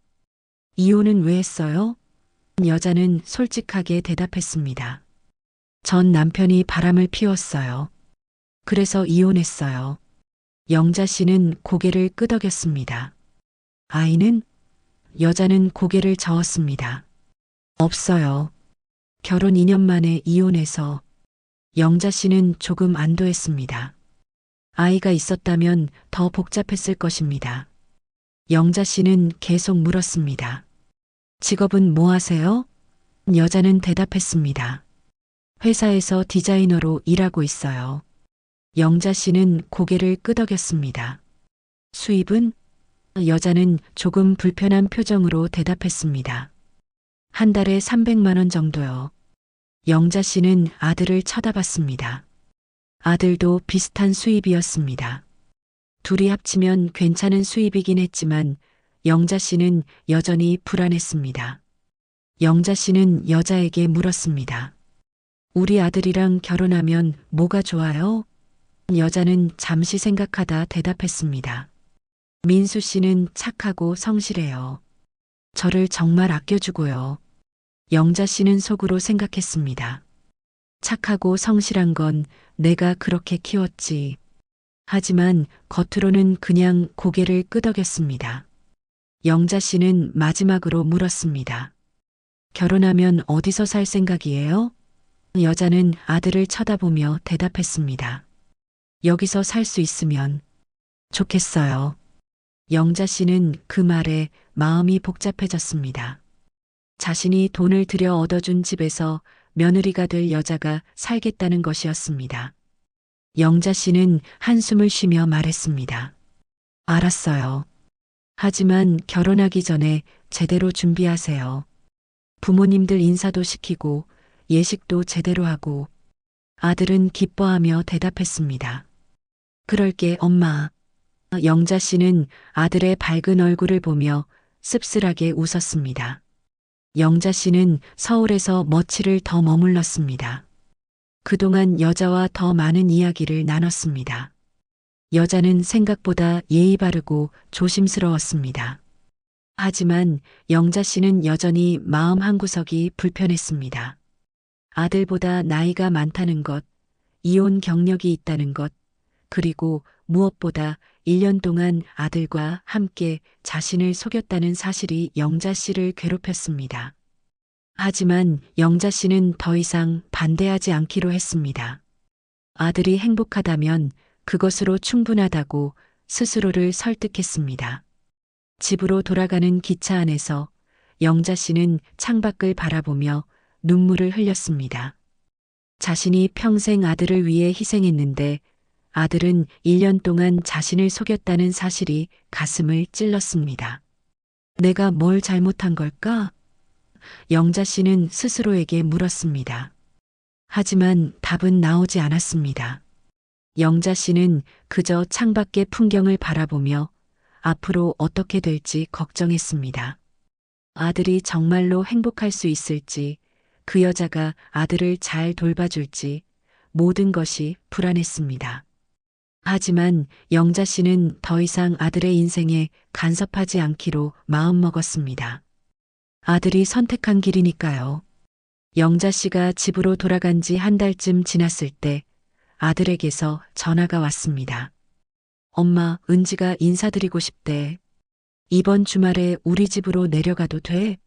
Speaker 1: 이혼은 왜 했어요? 여자는 솔직하게 대답했습니다. 전 남편이 바람을 피웠어요. 그래서 이혼했어요. 영자 씨는 고개를 끄덕였습니다. 아이는? 여자는 고개를 저었습니다. 없어요. 결혼 2년 만에 이혼해서 영자 씨는 조금 안도했습니다. 아이가 있었다면 더 복잡했을 것입니다. 영자 씨는 계속 물었습니다. 직업은 뭐 하세요? 여자는 대답했습니다. 회사에서 디자이너로 일하고 있어요. 영자 씨는 고개를 끄덕였습니다. 수입은? 여자는 조금 불편한 표정으로 대답했습니다. 한 달에 300만 원 정도요. 영자 씨는 아들을 쳐다봤습니다. 아들도 비슷한 수입이었습니다. 둘이 합치면 괜찮은 수입이긴 했지만 영자 씨는 여전히 불안했습니다. 영자 씨는 여자에게 물었습니다. 우리 아들이랑 결혼하면 뭐가 좋아요? 여자는 잠시 생각하다 대답했습니다. 민수 씨는 착하고 성실해요. 저를 정말 아껴주고요. 영자 씨는 속으로 생각했습니다. 착하고 성실한 건 내가 그렇게 키웠지. 하지만 겉으로는 그냥 고개를 끄덕였습니다. 영자 씨는 마지막으로 물었습니다. 결혼하면 어디서 살 생각이에요? 여자는 아들을 쳐다보며 대답했습니다. 여기서 살 수 있으면 좋겠어요. 영자 씨는 그 말에 마음이 복잡해졌습니다. 자신이 돈을 들여 얻어준 집에서 며느리가 될 여자가 살겠다는 것이었습니다. 영자 씨는 한숨을 쉬며 말했습니다. 알았어요. 하지만 결혼하기 전에 제대로 준비하세요. 부모님들 인사도 시키고 예식도 제대로 하고. 아들은 기뻐하며 대답했습니다. 그럴게 엄마. 영자 씨는 아들의 밝은 얼굴을 보며 씁쓸하게 웃었습니다. 영자 씨는 서울에서 며칠을 더 머물렀습니다. 그동안 여자와 더 많은 이야기를 나눴습니다. 여자는 생각보다 예의 바르고 조심스러웠습니다. 하지만 영자 씨는 여전히 마음 한구석이 불편했습니다. 아들보다 나이가 많다는 것, 이혼 경력이 있다는 것, 그리고 무엇보다 1년 동안 아들과 함께 자신을 속였다는 사실이 영자 씨를 괴롭혔습니다. 하지만 영자 씨는 더 이상 반대하지 않기로 했습니다. 아들이 행복하다면 그것으로 충분하다고 스스로를 설득했습니다. 집으로 돌아가는 기차 안에서 영자 씨는 창밖을 바라보며 눈물을 흘렸습니다. 자신이 평생 아들을 위해 희생했는데 아들은 1년 동안 자신을 속였다는 사실이 가슴을 찔렀습니다. 내가 뭘 잘못한 걸까? 영자 씨는 스스로에게 물었습니다. 하지만 답은 나오지 않았습니다. 영자 씨는 그저 창밖의 풍경을 바라보며 앞으로 어떻게 될지 걱정했습니다. 아들이 정말로 행복할 수 있을지, 그 여자가 아들을 잘 돌봐줄지 모든 것이 불안했습니다. 하지만 영자 씨는 더 이상 아들의 인생에 간섭하지 않기로 마음먹었습니다. 아들이 선택한 길이니까요. 영자 씨가 집으로 돌아간 지 한 달쯤 지났을 때 아들에게서 전화가 왔습니다. 엄마, 은지가 인사드리고 싶대. 이번 주말에 우리 집으로 내려가도 돼?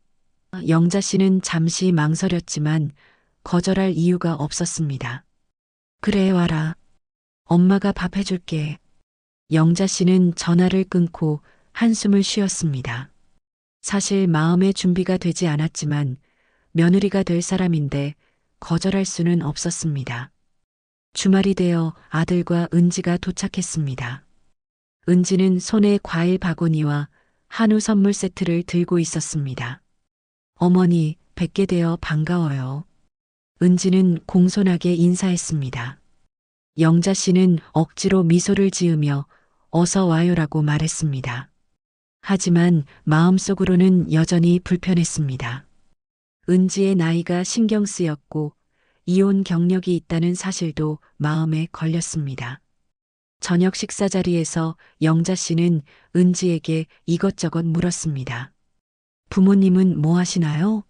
Speaker 1: 영자 씨는 잠시 망설였지만 거절할 이유가 없었습니다. 그래, 와라. 엄마가 밥 해줄게. 영자 씨는 전화를 끊고 한숨을 쉬었습니다. 사실 마음의 준비가 되지 않았지만 며느리가 될 사람인데 거절할 수는 없었습니다. 주말이 되어 아들과 은지가 도착했습니다. 은지는 손에 과일 바구니와 한우 선물 세트를 들고 있었습니다. 어머니, 뵙게 되어 반가워요. 은지는 공손하게 인사했습니다. 영자 씨는 억지로 미소를 지으며 어서 와요라고 말했습니다. 하지만 마음속으로는 여전히 불편했습니다. 은지의 나이가 신경 쓰였고 이혼 경력이 있다는 사실도 마음에 걸렸습니다. 저녁 식사 자리에서 영자 씨는 은지에게 이것저것 물었습니다. 부모님은 뭐 하시나요?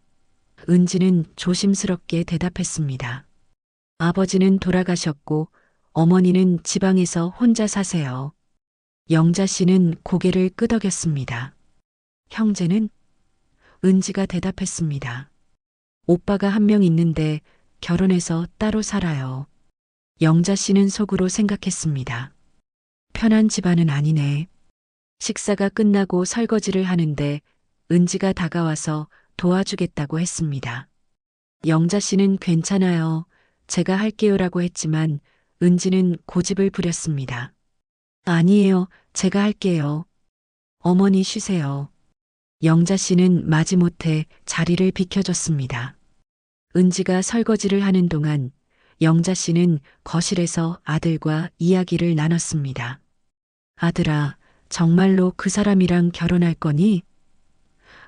Speaker 1: 은지는 조심스럽게 대답했습니다. 아버지는 돌아가셨고 어머니는 지방에서 혼자 사세요. 영자 씨는 고개를 끄덕였습니다. 형제는? 은지가 대답했습니다. 오빠가 한 명 있는데 결혼해서 따로 살아요. 영자 씨는 속으로 생각했습니다. 편한 집안은 아니네. 식사가 끝나고 설거지를 하는데 은지가 다가와서 도와주겠다고 했습니다. 영자 씨는 괜찮아요. 제가 할게요라고 했지만 은지는 고집을 부렸습니다. 아니에요. 제가 할게요. 어머니 쉬세요. 영자 씨는 마지못해 자리를 비켜줬습니다. 은지가 설거지를 하는 동안 영자 씨는 거실에서 아들과 이야기를 나눴습니다. 아들아, 정말로 그 사람이랑 결혼할 거니?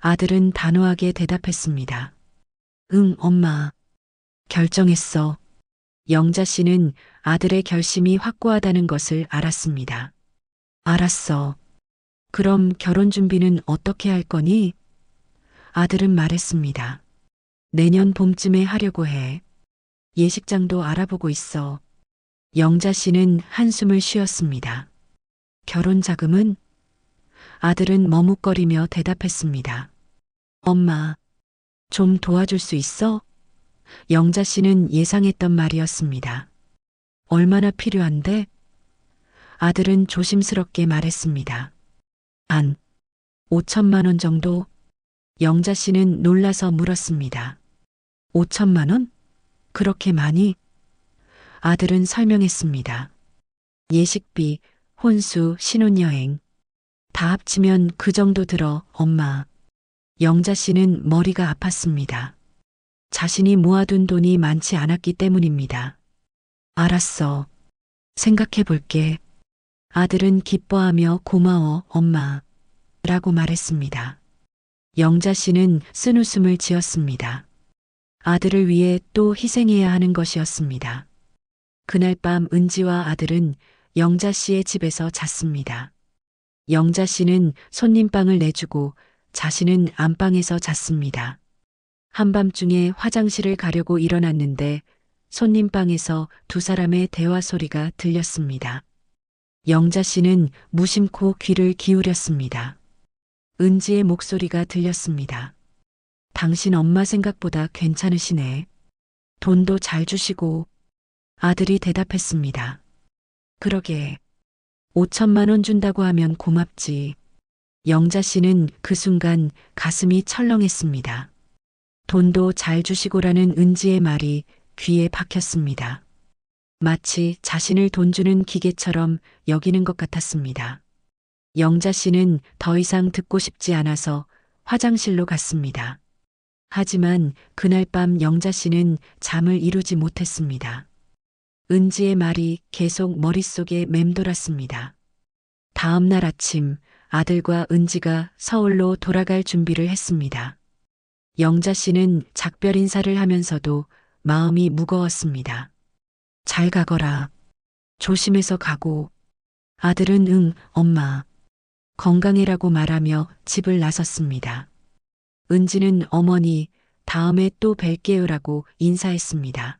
Speaker 1: 아들은 단호하게 대답했습니다. 응, 엄마. 결정했어. 영자 씨는 아들의 결심이 확고하다는 것을 알았습니다. 알았어. 그럼 결혼 준비는 어떻게 할 거니? 아들은 말했습니다. 내년 봄쯤에 하려고 해. 예식장도 알아보고 있어. 영자 씨는 한숨을 쉬었습니다. 결혼 자금은? 아들은 머뭇거리며 대답했습니다. 엄마, 좀 도와줄 수 있어? 영자 씨는 예상했던 말이었습니다. 얼마나 필요한데? 아들은 조심스럽게 말했습니다. 한 5천만 원 정도? 영자 씨는 놀라서 물었습니다. 5천만 원? 그렇게 많이? 아들은 설명했습니다. 예식비, 혼수, 신혼여행. 다 합치면 그 정도 들어, 엄마. 영자 씨는 머리가 아팠습니다. 자신이 모아둔 돈이 많지 않았기 때문입니다. 알았어. 생각해 볼게. 아들은 기뻐하며 고마워, 엄마. 라고 말했습니다. 영자 씨는 쓴웃음을 지었습니다. 아들을 위해 또 희생해야 하는 것이었습니다. 그날 밤 은지와 아들은 영자 씨의 집에서 잤습니다. 영자 씨는 손님방을 내주고 자신은 안방에서 잤습니다. 한밤중에 화장실을 가려고 일어났는데 손님방에서 두 사람의 대화 소리가 들렸습니다. 영자 씨는 무심코 귀를 기울였습니다. 은지의 목소리가 들렸습니다. 당신 엄마 생각보다 괜찮으시네. 돈도 잘 주시고. 아들이 대답했습니다. 그러게. 5천만 원 준다고 하면 고맙지. 영자 씨는 그 순간 가슴이 철렁했습니다. 돈도 잘 주시고라는 은지의 말이 귀에 박혔습니다. 마치 자신을 돈 주는 기계처럼 여기는 것 같았습니다. 영자 씨는 더 이상 듣고 싶지 않아서 화장실로 갔습니다. 하지만 그날 밤 영자 씨는 잠을 이루지 못했습니다. 은지의 말이 계속 머릿속에 맴돌았습니다. 다음 날 아침 아들과 은지가 서울로 돌아갈 준비를 했습니다. 영자 씨는 작별 인사를 하면서도 마음이 무거웠습니다. 잘 가거라. 조심해서 가고. 아들은 응, 엄마. 건강해라고 말하며 집을 나섰습니다. 은지는 어머니, 다음에 또 뵐게요라고 인사했습니다.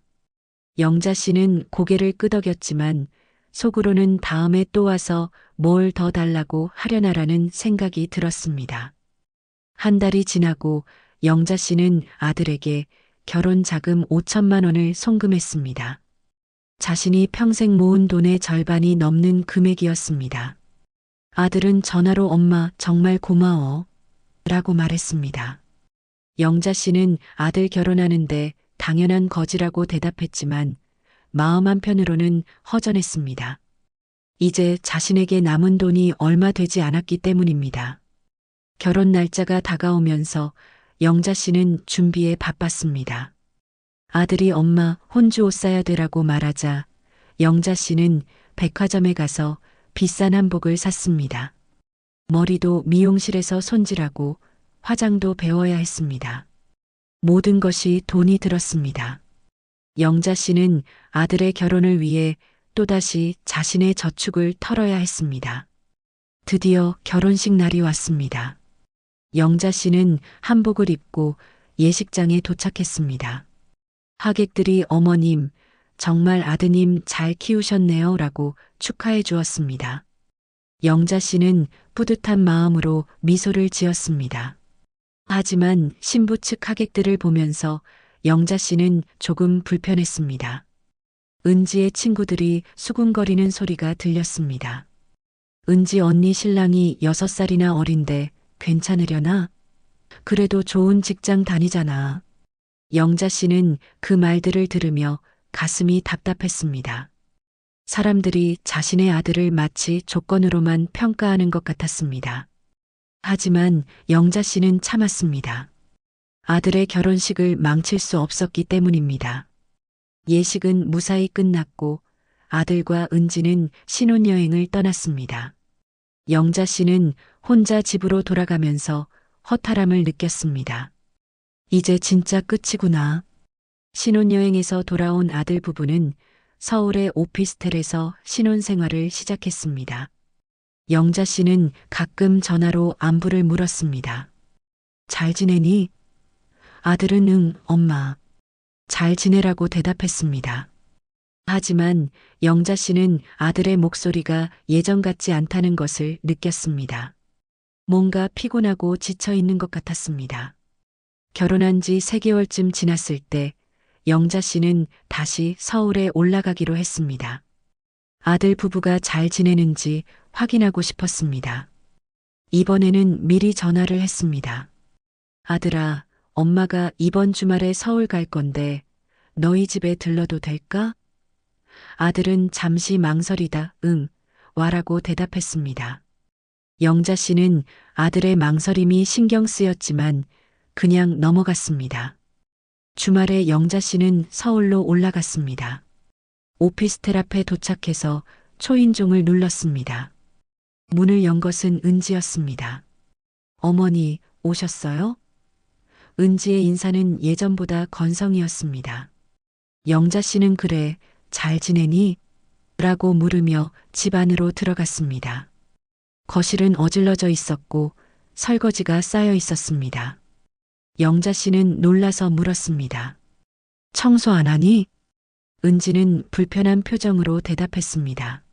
Speaker 1: 영자 씨는 고개를 끄덕였지만 속으로는 다음에 또 와서 뭘 더 달라고 하려나라는 생각이 들었습니다. 한 달이 지나고 영자 씨는 아들에게 결혼 자금 5천만 원을 송금했습니다. 자신이 평생 모은 돈의 절반이 넘는 금액이었습니다. 아들은 전화로 엄마 정말 고마워 라고 말했습니다. 영자 씨는 아들 결혼하는데 당연한 거지라고 대답했지만 마음 한편으로는 허전했습니다. 이제 자신에게 남은 돈이 얼마 되지 않았기 때문입니다. 결혼 날짜가 다가오면서 영자 씨는 준비에 바빴습니다. 아들이 엄마 혼주 옷 사야 되라고 말하자 영자 씨는 백화점에 가서 비싼 한복을 샀습니다. 머리도 미용실에서 손질하고 화장도 배워야 했습니다. 모든 것이 돈이 들었습니다. 영자 씨는 아들의 결혼을 위해 또다시 자신의 저축을 털어야 했습니다. 드디어 결혼식 날이 왔습니다. 영자 씨는 한복을 입고 예식장에 도착했습니다. 하객들이 어머님, 정말 아드님 잘 키우셨네요 라고 축하해 주었습니다. 영자 씨는 뿌듯한 마음으로 미소를 지었습니다. 하지만 신부 측 하객들을 보면서 영자 씨는 조금 불편했습니다. 은지의 친구들이 수군거리는 소리가 들렸습니다. 은지 언니 신랑이 6살이나 어린데 괜찮으려나? 그래도 좋은 직장 다니잖아. 영자 씨는 그 말들을 들으며 가슴이 답답했습니다. 사람들이 자신의 아들을 마치 조건으로만 평가하는 것 같았습니다. 하지만 영자 씨는 참았습니다. 아들의 결혼식을 망칠 수 없었기 때문입니다. 예식은 무사히 끝났고 아들과 은지는 신혼여행을 떠났습니다. 영자 씨는 혼자 집으로 돌아가면서 허탈함을 느꼈습니다. 이제 진짜 끝이구나. 신혼여행에서 돌아온 아들 부부는 서울의 오피스텔에서 신혼생활을 시작했습니다. 영자 씨는 가끔 전화로 안부를 물었습니다. 잘 지내니? 아들은 응, 엄마. 잘 지내라고 대답했습니다. 하지만 영자 씨는 아들의 목소리가 예전 같지 않다는 것을 느꼈습니다. 뭔가 피곤하고 지쳐 있는 것 같았습니다. 결혼한 지 3개월쯤 지났을 때 영자 씨는 다시 서울에 올라가기로 했습니다. 아들 부부가 잘 지내는지 확인하고 싶었습니다. 이번에는 미리 전화를 했습니다. 아들아, 엄마가 이번 주말에 서울 갈 건데 너희 집에 들러도 될까? 아들은 잠시 망설이다 응, 와라고 대답했습니다. 영자 씨는 아들의 망설임이 신경 쓰였지만 그냥 넘어갔습니다. 주말에 영자 씨는 서울로 올라갔습니다. 오피스텔 앞에 도착해서 초인종을 눌렀습니다. 문을 연 것은 은지였습니다. 어머니, 오셨어요? 은지의 인사는 예전보다 건성이었습니다. 영자 씨는 그래, 잘 지내니? 라고 물으며 집 안으로 들어갔습니다. 거실은 어질러져 있었고 설거지가 쌓여 있었습니다. 영자 씨는 놀라서 물었습니다. 청소 안 하니? 은지는 불편한 표정으로 대답했습니다.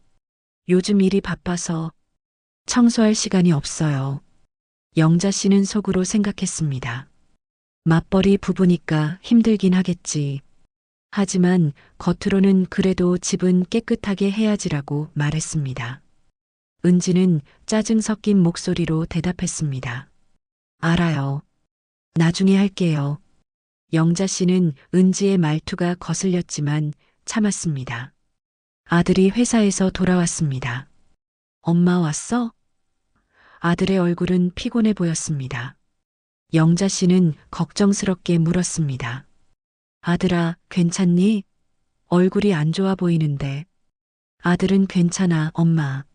Speaker 1: 요즘 일이 바빠서 청소할 시간이 없어요. 영자 씨는 속으로 생각했습니다. 맞벌이 부부니까 힘들긴 하겠지. 하지만 겉으로는 그래도 집은 깨끗하게 해야지라고 말했습니다. 은지는 짜증 섞인 목소리로 대답했습니다. 알아요. 나중에 할게요. 영자 씨는 은지의 말투가 거슬렸지만 참았습니다. 아들이 회사에서 돌아왔습니다. 엄마 왔어? 아들의 얼굴은 피곤해 보였습니다. 영자 씨는 걱정스럽게 물었습니다. 아들아, 괜찮니? 얼굴이 안 좋아 보이는데. 아들은 괜찮아, 엄마.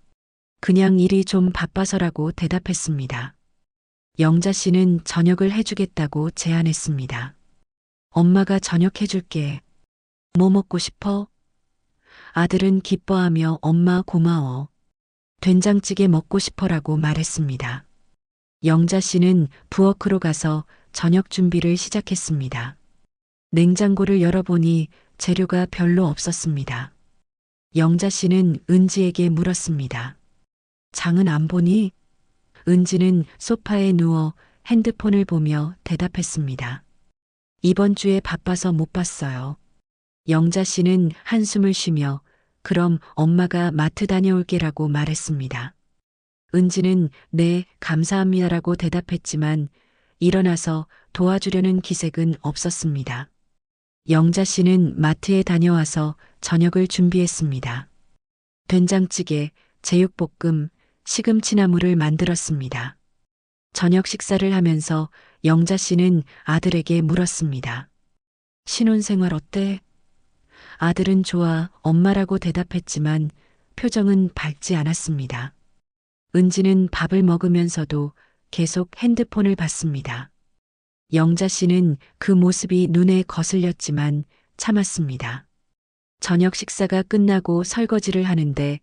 Speaker 1: 그냥 일이 좀 바빠서라고 대답했습니다. 영자 씨는 저녁을 해주겠다고 제안했습니다. 엄마가 저녁 해줄게. 뭐 먹고 싶어? 아들은 기뻐하며 엄마 고마워. 된장찌개 먹고 싶어라고 말했습니다. 영자 씨는 부엌으로 가서 저녁 준비를 시작했습니다. 냉장고를 열어보니 재료가 별로 없었습니다. 영자 씨는 은지에게 물었습니다. 장은 안 보니? 은지는 소파에 누워 핸드폰을 보며 대답했습니다. 이번 주에 바빠서 못 봤어요. 영자 씨는 한숨을 쉬며 그럼 엄마가 마트 다녀올게라고 말했습니다. 은지는 네, 감사합니다라고 대답했지만 일어나서 도와주려는 기색은 없었습니다. 영자 씨는 마트에 다녀와서 저녁을 준비했습니다. 된장찌개, 제육볶음, 시금치나물을 만들었습니다. 저녁 식사를 하면서 영자 씨는 아들에게 물었습니다. 신혼생활 어때? 아들은 좋아, 엄마라고 대답했지만 표정은 밝지 않았습니다. 은지는 밥을 먹으면서도 계속 핸드폰을 봤습니다. 영자 씨는 그 모습이 눈에 거슬렸지만 참았습니다. 저녁 식사가 끝나고 설거지를 하는데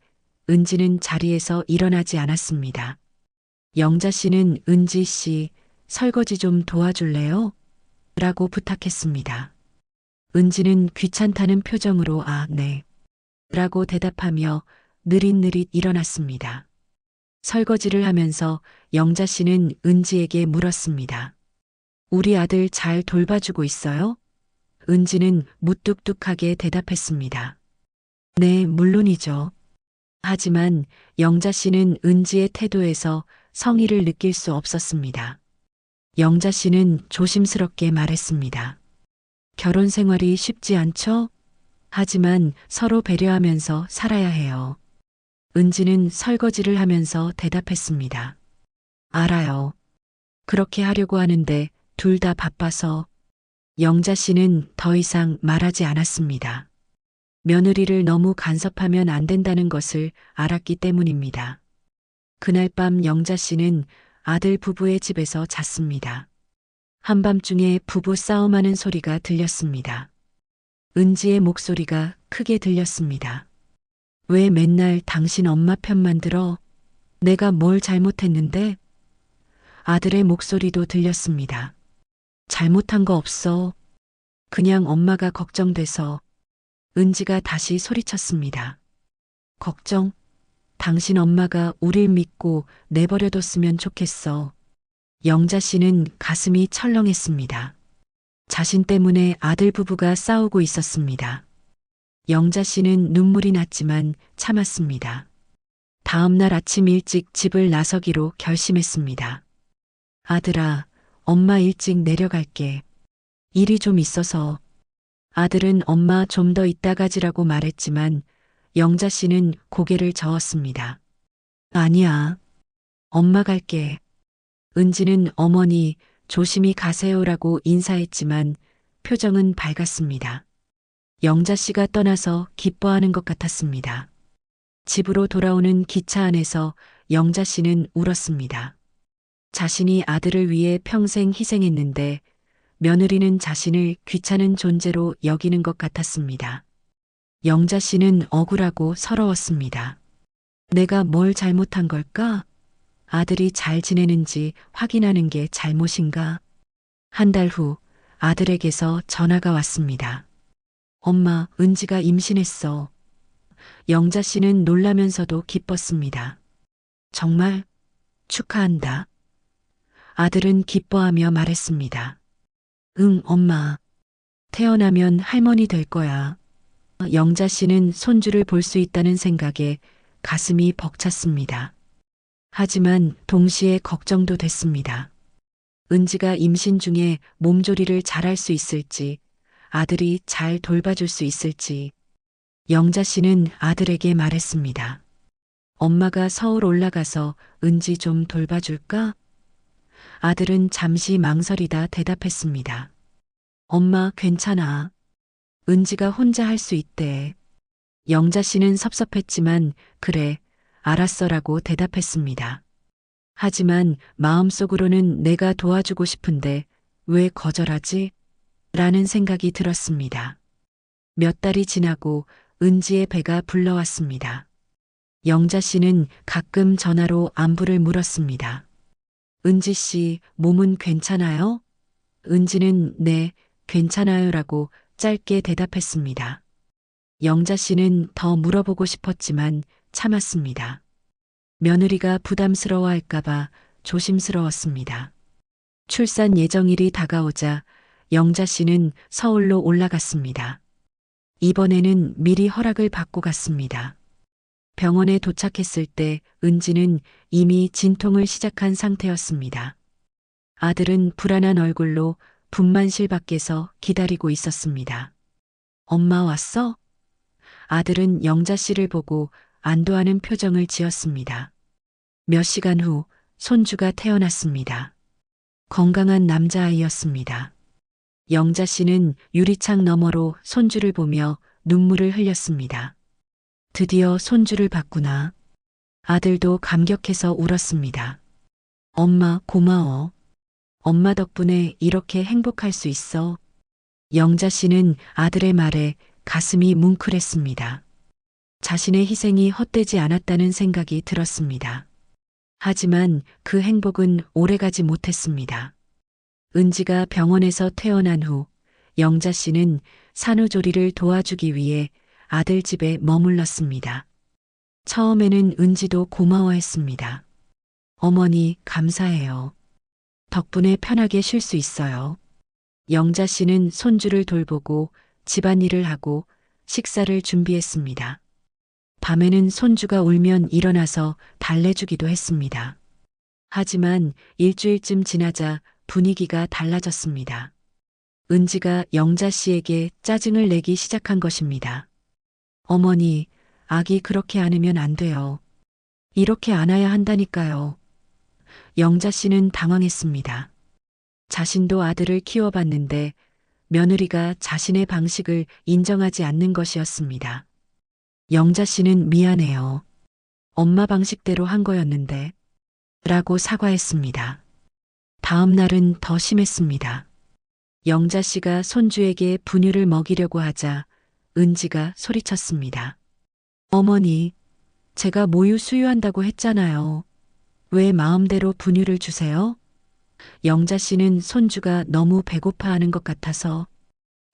Speaker 1: 은지는 자리에서 일어나지 않았습니다. 영자 씨는 은지 씨, 설거지 좀 도와줄래요? 라고 부탁했습니다. 은지는 귀찮다는 표정으로 아, 네. 라고 대답하며 느릿느릿 일어났습니다. 설거지를 하면서 영자 씨는 은지에게 물었습니다. 우리 아들 잘 돌봐주고 있어요? 은지는 무뚝뚝하게 대답했습니다. 네, 물론이죠. 하지만 영자 씨는 은지의 태도에서 성의를 느낄 수 없었습니다. 영자 씨는 조심스럽게 말했습니다. 결혼 생활이 쉽지 않죠? 하지만 서로 배려하면서 살아야 해요. 은지는 설거지를 하면서 대답했습니다. 알아요. 그렇게 하려고 하는데 둘 다 바빠서. 영자 씨는 더 이상 말하지 않았습니다. 며느리를 너무 간섭하면 안 된다는 것을 알았기 때문입니다. 그날 밤 영자 씨는 아들 부부의 집에서 잤습니다. 한밤중에 부부 싸움하는 소리가 들렸습니다. 은지의 목소리가 크게 들렸습니다. 왜 맨날 당신 엄마 편만 들어? 내가 뭘 잘못했는데? 아들의 목소리도 들렸습니다. 잘못한 거 없어. 그냥 엄마가 걱정돼서. 은지가 다시 소리쳤습니다. 걱정? 당신 엄마가 우릴 믿고 내버려뒀으면 좋겠어. 영자 씨는 가슴이 철렁했습니다. 자신 때문에 아들 부부가 싸우고 있었습니다. 영자 씨는 눈물이 났지만 참았습니다. 다음 날 아침 일찍 집을 나서기로 결심했습니다. 아들아, 엄마 일찍 내려갈게. 일이 좀 있어서. 아들은 엄마 좀 더 이따 가지라고 말했지만 영자 씨는 고개를 저었습니다. 아니야. 엄마 갈게. 은지는 어머니 조심히 가세요라고 인사했지만 표정은 밝았습니다. 영자 씨가 떠나서 기뻐하는 것 같았습니다. 집으로 돌아오는 기차 안에서 영자 씨는 울었습니다. 자신이 아들을 위해 평생 희생했는데 며느리는 자신을 귀찮은 존재로 여기는 것 같았습니다. 영자 씨는 억울하고 서러웠습니다. 내가 뭘 잘못한 걸까? 아들이 잘 지내는지 확인하는 게 잘못인가? 한 달 후 아들에게서 전화가 왔습니다. 엄마, 은지가 임신했어. 영자 씨는 놀라면서도 기뻤습니다. 정말? 축하한다. 아들은 기뻐하며 말했습니다. 응, 엄마. 태어나면 할머니 될 거야. 영자 씨는 손주를 볼 수 있다는 생각에 가슴이 벅찼습니다. 하지만 동시에 걱정도 됐습니다. 은지가 임신 중에 몸조리를 잘할 수 있을지, 아들이 잘 돌봐줄 수 있을지. 영자 씨는 아들에게 말했습니다. 엄마가 서울 올라가서 은지 좀 돌봐줄까? 아들은 잠시 망설이다 대답했습니다. 엄마, 괜찮아. 은지가 혼자 할 수 있대. 영자 씨는 섭섭했지만 그래, 알았어라고 대답했습니다. 하지만 마음속으로는 내가 도와주고 싶은데 왜 거절하지? 라는 생각이 들었습니다. 몇 달이 지나고 은지의 배가 불러왔습니다. 영자 씨는 가끔 전화로 안부를 물었습니다. 은지 씨, 몸은 괜찮아요? 은지는 네, 괜찮아요라고 짧게 대답했습니다. 영자 씨는 더 물어보고 싶었지만 참았습니다. 며느리가 부담스러워할까봐 조심스러웠습니다. 출산 예정일이 다가오자 영자 씨는 서울로 올라갔습니다. 이번에는 미리 허락을 받고 갔습니다. 병원에 도착했을 때 은지는 이미 진통을 시작한 상태였습니다. 아들은 불안한 얼굴로 분만실 밖에서 기다리고 있었습니다. 엄마 왔어? 아들은 영자 씨를 보고 안도하는 표정을 지었습니다. 몇 시간 후 손주가 태어났습니다. 건강한 남자아이였습니다. 영자 씨는 유리창 너머로 손주를 보며 눈물을 흘렸습니다. 드디어 손주를 봤구나. 아들도 감격해서 울었습니다. 엄마, 고마워. 엄마 덕분에 이렇게 행복할 수 있어. 영자 씨는 아들의 말에 가슴이 뭉클했습니다. 자신의 희생이 헛되지 않았다는 생각이 들었습니다. 하지만 그 행복은 오래가지 못했습니다. 은지가 병원에서 퇴원한 후 영자 씨는 산후조리를 도와주기 위해 아들 집에 머물렀습니다. 처음에는 은지도 고마워했습니다. 어머니, 감사해요. 덕분에 편하게 쉴 수 있어요. 영자 씨는 손주를 돌보고 집안일을 하고 식사를 준비했습니다. 밤에는 손주가 울면 일어나서 달래주기도 했습니다. 하지만 일주일쯤 지나자 분위기가 달라졌습니다. 은지가 영자 씨에게 짜증을 내기 시작한 것입니다. 어머니, 아기 그렇게 안으면 안 돼요. 이렇게 안아야 한다니까요. 영자 씨는 당황했습니다. 자신도 아들을 키워봤는데 며느리가 자신의 방식을 인정하지 않는 것이었습니다. 영자 씨는 미안해요. 엄마 방식대로 한 거였는데 라고 사과했습니다. 다음 날은 더 심했습니다. 영자 씨가 손주에게 분유를 먹이려고 하자 은지가 소리쳤습니다. 어머니, 제가 모유 수유한다고 했잖아요. 왜 마음대로 분유를 주세요? 영자 씨는 손주가 너무 배고파하는 것 같아서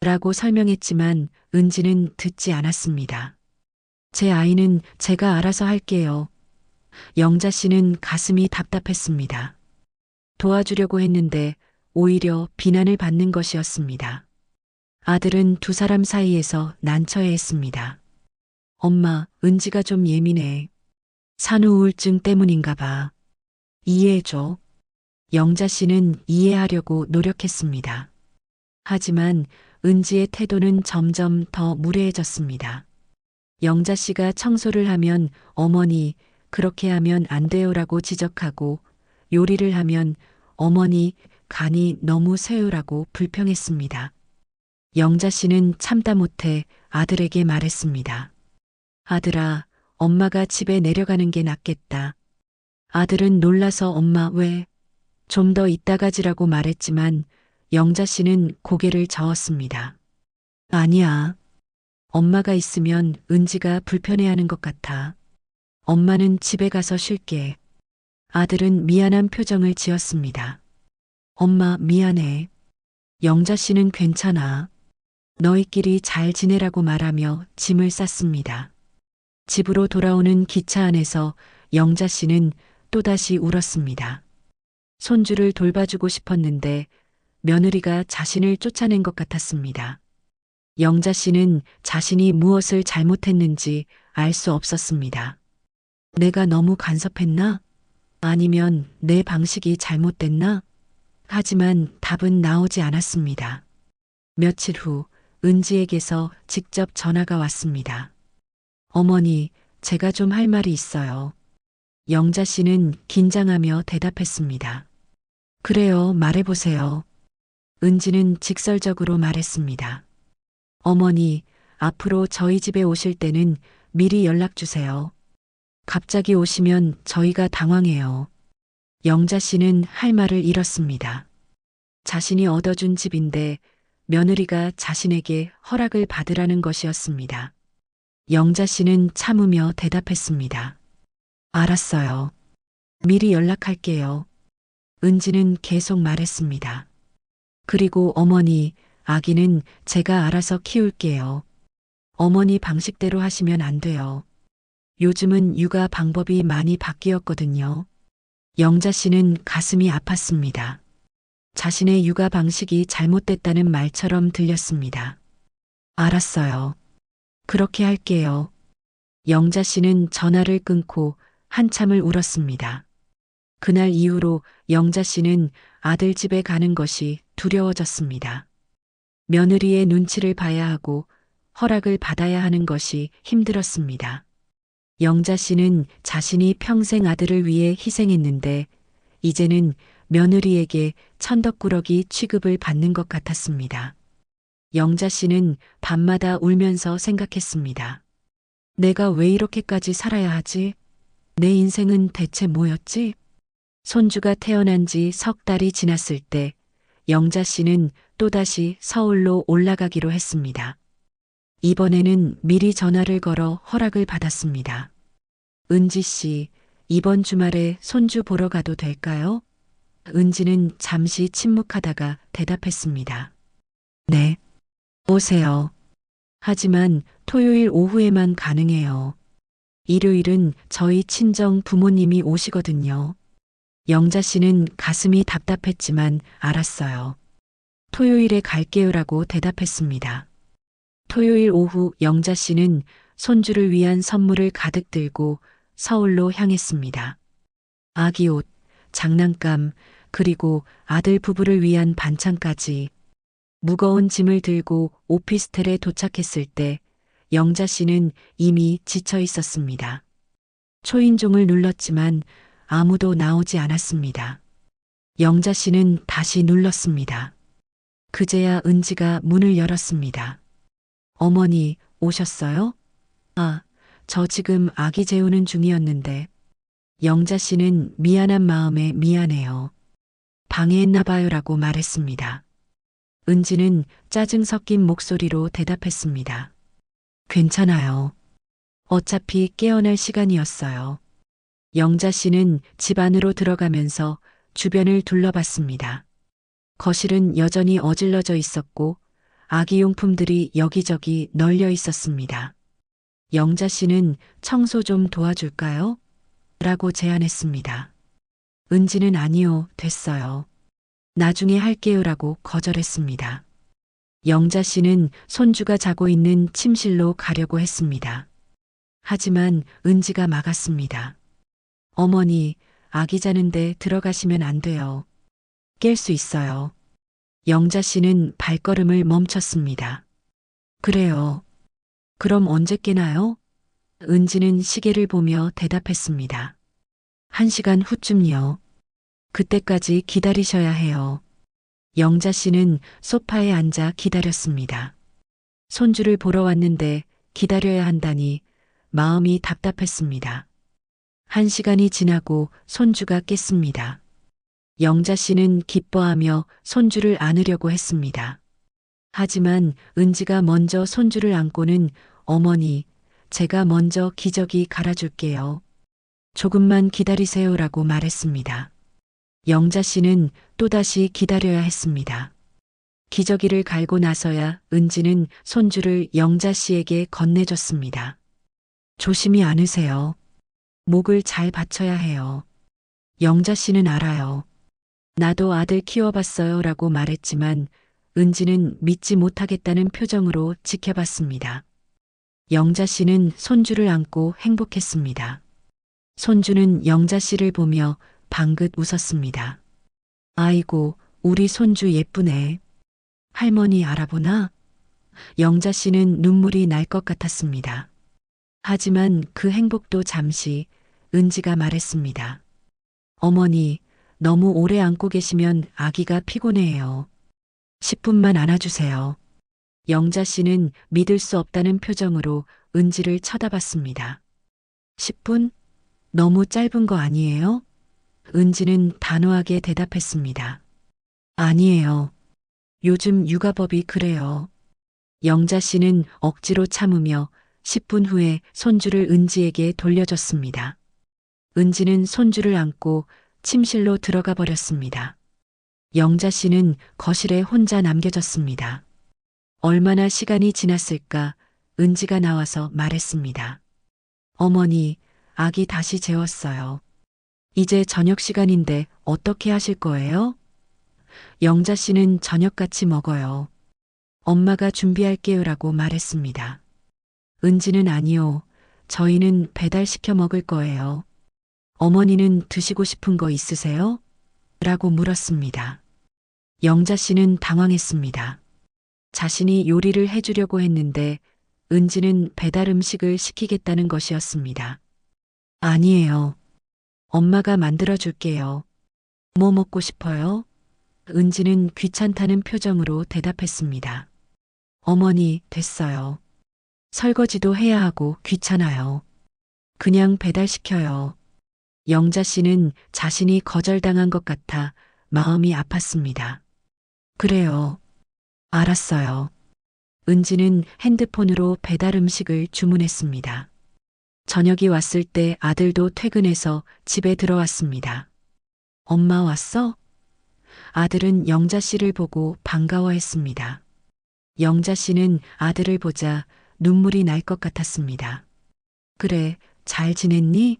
Speaker 1: 라고 설명했지만 은지는 듣지 않았습니다. 제 아이는 제가 알아서 할게요. 영자 씨는 가슴이 답답했습니다. 도와주려고 했는데 오히려 비난을 받는 것이었습니다. 아들은 두 사람 사이에서 난처해했습니다. 엄마, 은지가 좀 예민해. 산후 우울증 때문인가 봐. 이해해줘. 영자 씨는 이해하려고 노력했습니다. 하지만 은지의 태도는 점점 더 무례해졌습니다. 영자 씨가 청소를 하면 어머니, 그렇게 하면 안 돼요라고 지적하고 요리를 하면 어머니, 간이 너무 세요라고 불평했습니다. 영자 씨는 참다 못해 아들에게 말했습니다. 아들아, 엄마가 집에 내려가는 게 낫겠다. 아들은 놀라서 엄마 왜? 좀 더 이따 가지라고 말했지만 영자 씨는 고개를 저었습니다. 아니야. 엄마가 있으면 은지가 불편해하는 것 같아. 엄마는 집에 가서 쉴게. 아들은 미안한 표정을 지었습니다. 엄마 미안해. 영자 씨는 괜찮아. 너희끼리 잘 지내라고 말하며 짐을 쌌습니다. 집으로 돌아오는 기차 안에서 영자 씨는 또다시 울었습니다. 손주를 돌봐주고 싶었는데 며느리가 자신을 쫓아낸 것 같았습니다. 영자 씨는 자신이 무엇을 잘못했는지 알 수 없었습니다. 내가 너무 간섭했나? 아니면 내 방식이 잘못됐나? 하지만 답은 나오지 않았습니다. 며칠 후 은지에게서 직접 전화가 왔습니다. 어머니, 제가 좀 할 말이 있어요. 영자 씨는 긴장하며 대답했습니다. 그래요, 말해보세요. 은지는 직설적으로 말했습니다. 어머니, 앞으로 저희 집에 오실 때는 미리 연락 주세요. 갑자기 오시면 저희가 당황해요. 영자 씨는 할 말을 잃었습니다. 자신이 얻어준 집인데 며느리가 자신에게 허락을 받으라는 것이었습니다. 영자 씨는 참으며 대답했습니다. 알았어요. 미리 연락할게요. 은지는 계속 말했습니다. 그리고 어머니, 아기는 제가 알아서 키울게요. 어머니 방식대로 하시면 안 돼요. 요즘은 육아 방법이 많이 바뀌었거든요. 영자 씨는 가슴이 아팠습니다. 자신의 육아 방식이 잘못됐다는 말처럼 들렸습니다. 알았어요. 그렇게 할게요. 영자 씨는 전화를 끊고 한참을 울었습니다. 그날 이후로 영자 씨는 아들 집에 가는 것이 두려워졌습니다. 며느리의 눈치를 봐야 하고 허락을 받아야 하는 것이 힘들었습니다. 영자 씨는 자신이 평생 아들을 위해 희생했는데 이제는 며느리에게 천덕꾸러기 취급을 받는 것 같았습니다. 영자 씨는 밤마다 울면서 생각했습니다. 내가 왜 이렇게까지 살아야 하지? 내 인생은 대체 뭐였지? 손주가 태어난 지 석 달이 지났을 때 영자 씨는 또다시 서울로 올라가기로 했습니다. 이번에는 미리 전화를 걸어 허락을 받았습니다. 은지 씨, 이번 주말에 손주 보러 가도 될까요? 은지는 잠시 침묵하다가 대답했습니다. 네. 오세요. 하지만 토요일 오후에만 가능해요. 일요일은 저희 친정 부모님이 오시거든요. 영자 씨는 가슴이 답답했지만 알았어요. 토요일에 갈게요라고 대답했습니다. 토요일 오후 영자 씨는 손주를 위한 선물을 가득 들고 서울로 향했습니다. 아기 옷, 장난감, 그리고 아들 부부를 위한 반찬까지 무거운 짐을 들고 오피스텔에 도착했을 때 영자 씨는 이미 지쳐 있었습니다. 초인종을 눌렀지만 아무도 나오지 않았습니다. 영자 씨는 다시 눌렀습니다. 그제야 은지가 문을 열었습니다. 어머니, 오셨어요? 아, 저 지금 아기 재우는 중이었는데. 영자 씨는 미안한 마음에 미안해요. 방해했나 봐요라고 말했습니다. 은지는 짜증 섞인 목소리로 대답했습니다. 괜찮아요. 어차피 깨어날 시간이었어요. 영자 씨는 집 안으로 들어가면서 주변을 둘러봤습니다. 거실은 여전히 어질러져 있었고 아기 용품들이 여기저기 널려 있었습니다. 영자 씨는 청소 좀 도와줄까요? 라고 제안했습니다. 은지는 아니요, 됐어요. 나중에 할게요라고 거절했습니다. 영자 씨는 손주가 자고 있는 침실로 가려고 했습니다. 하지만 은지가 막았습니다. 어머니, 아기 자는데 들어가시면 안 돼요. 깰 수 있어요. 영자 씨는 발걸음을 멈췄습니다. 그래요. 그럼 언제 깨나요? 은지는 시계를 보며 대답했습니다. 1시간 후쯤요. 그때까지 기다리셔야 해요. 영자 씨는 소파에 앉아 기다렸습니다. 손주를 보러 왔는데 기다려야 한다니 마음이 답답했습니다. 1시간이 지나고 손주가 깼습니다. 영자 씨는 기뻐하며 손주를 안으려고 했습니다. 하지만 은지가 먼저 손주를 안고는 어머니, 제가 먼저 기저귀 갈아줄게요. 조금만 기다리세요라고 말했습니다. 영자 씨는 또다시 기다려야 했습니다. 기저귀를 갈고 나서야 은지는 손주를 영자 씨에게 건네줬습니다. 조심히 안으세요. 목을 잘 받쳐야 해요. 영자 씨는 알아요. 나도 아들 키워봤어요 라고 말했지만 은지는 믿지 못하겠다는 표정으로 지켜봤습니다. 영자 씨는 손주를 안고 행복했습니다. 손주는 영자 씨를 보며 방긋 웃었습니다. 아이고, 우리 손주 예쁘네. 할머니 알아보나? 영자 씨는 눈물이 날 것 같았습니다. 하지만 그 행복도 잠시 은지가 말했습니다. 어머니, 너무 오래 안고 계시면 아기가 피곤해요. 10분만 안아주세요. 영자 씨는 믿을 수 없다는 표정으로 은지를 쳐다봤습니다. 10분? 너무 짧은 거 아니에요? 은지는 단호하게 대답했습니다. 아니에요. 요즘 육아법이 그래요. 영자 씨는 억지로 참으며 10분 후에 손주를 은지에게 돌려줬습니다. 은지는 손주를 안고 침실로 들어가 버렸습니다. 영자 씨는 거실에 혼자 남겨졌습니다. 얼마나 시간이 지났을까 은지가 나와서 말했습니다. 어머니, 아기 다시 재웠어요. 이제 저녁 시간인데 어떻게 하실 거예요? 영자 씨는 저녁 같이 먹어요. 엄마가 준비할게요라고 말했습니다. 은지는 아니요. 저희는 배달시켜 먹을 거예요. 어머니는 드시고 싶은 거 있으세요? 라고 물었습니다. 영자 씨는 당황했습니다. 자신이 요리를 해주려고 했는데 은지는 배달 음식을 시키겠다는 것이었습니다. 아니에요. 엄마가 만들어줄게요. 뭐 먹고 싶어요? 은지는 귀찮다는 표정으로 대답했습니다. 어머니, 됐어요. 설거지도 해야 하고 귀찮아요. 그냥 배달시켜요. 영자 씨는 자신이 거절당한 것 같아 마음이 아팠습니다. 그래요. 알았어요. 은지는 핸드폰으로 배달 음식을 주문했습니다. 저녁이 왔을 때 아들도 퇴근해서 집에 들어왔습니다. 엄마 왔어? 아들은 영자 씨를 보고 반가워했습니다. 영자 씨는 아들을 보자 눈물이 날 것 같았습니다. 그래, 잘 지냈니?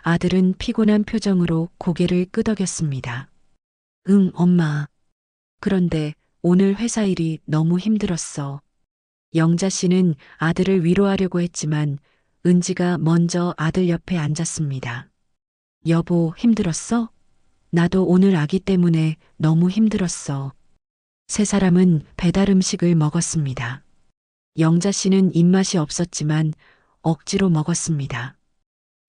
Speaker 1: 아들은 피곤한 표정으로 고개를 끄덕였습니다. 응, 엄마. 그런데 오늘 회사 일이 너무 힘들었어. 영자 씨는 아들을 위로하려고 했지만 은지가 먼저 아들 옆에 앉았습니다. 여보, 힘들었어? 나도 오늘 아기 때문에 너무 힘들었어. 세 사람은 배달 음식을 먹었습니다. 영자 씨는 입맛이 없었지만 억지로 먹었습니다.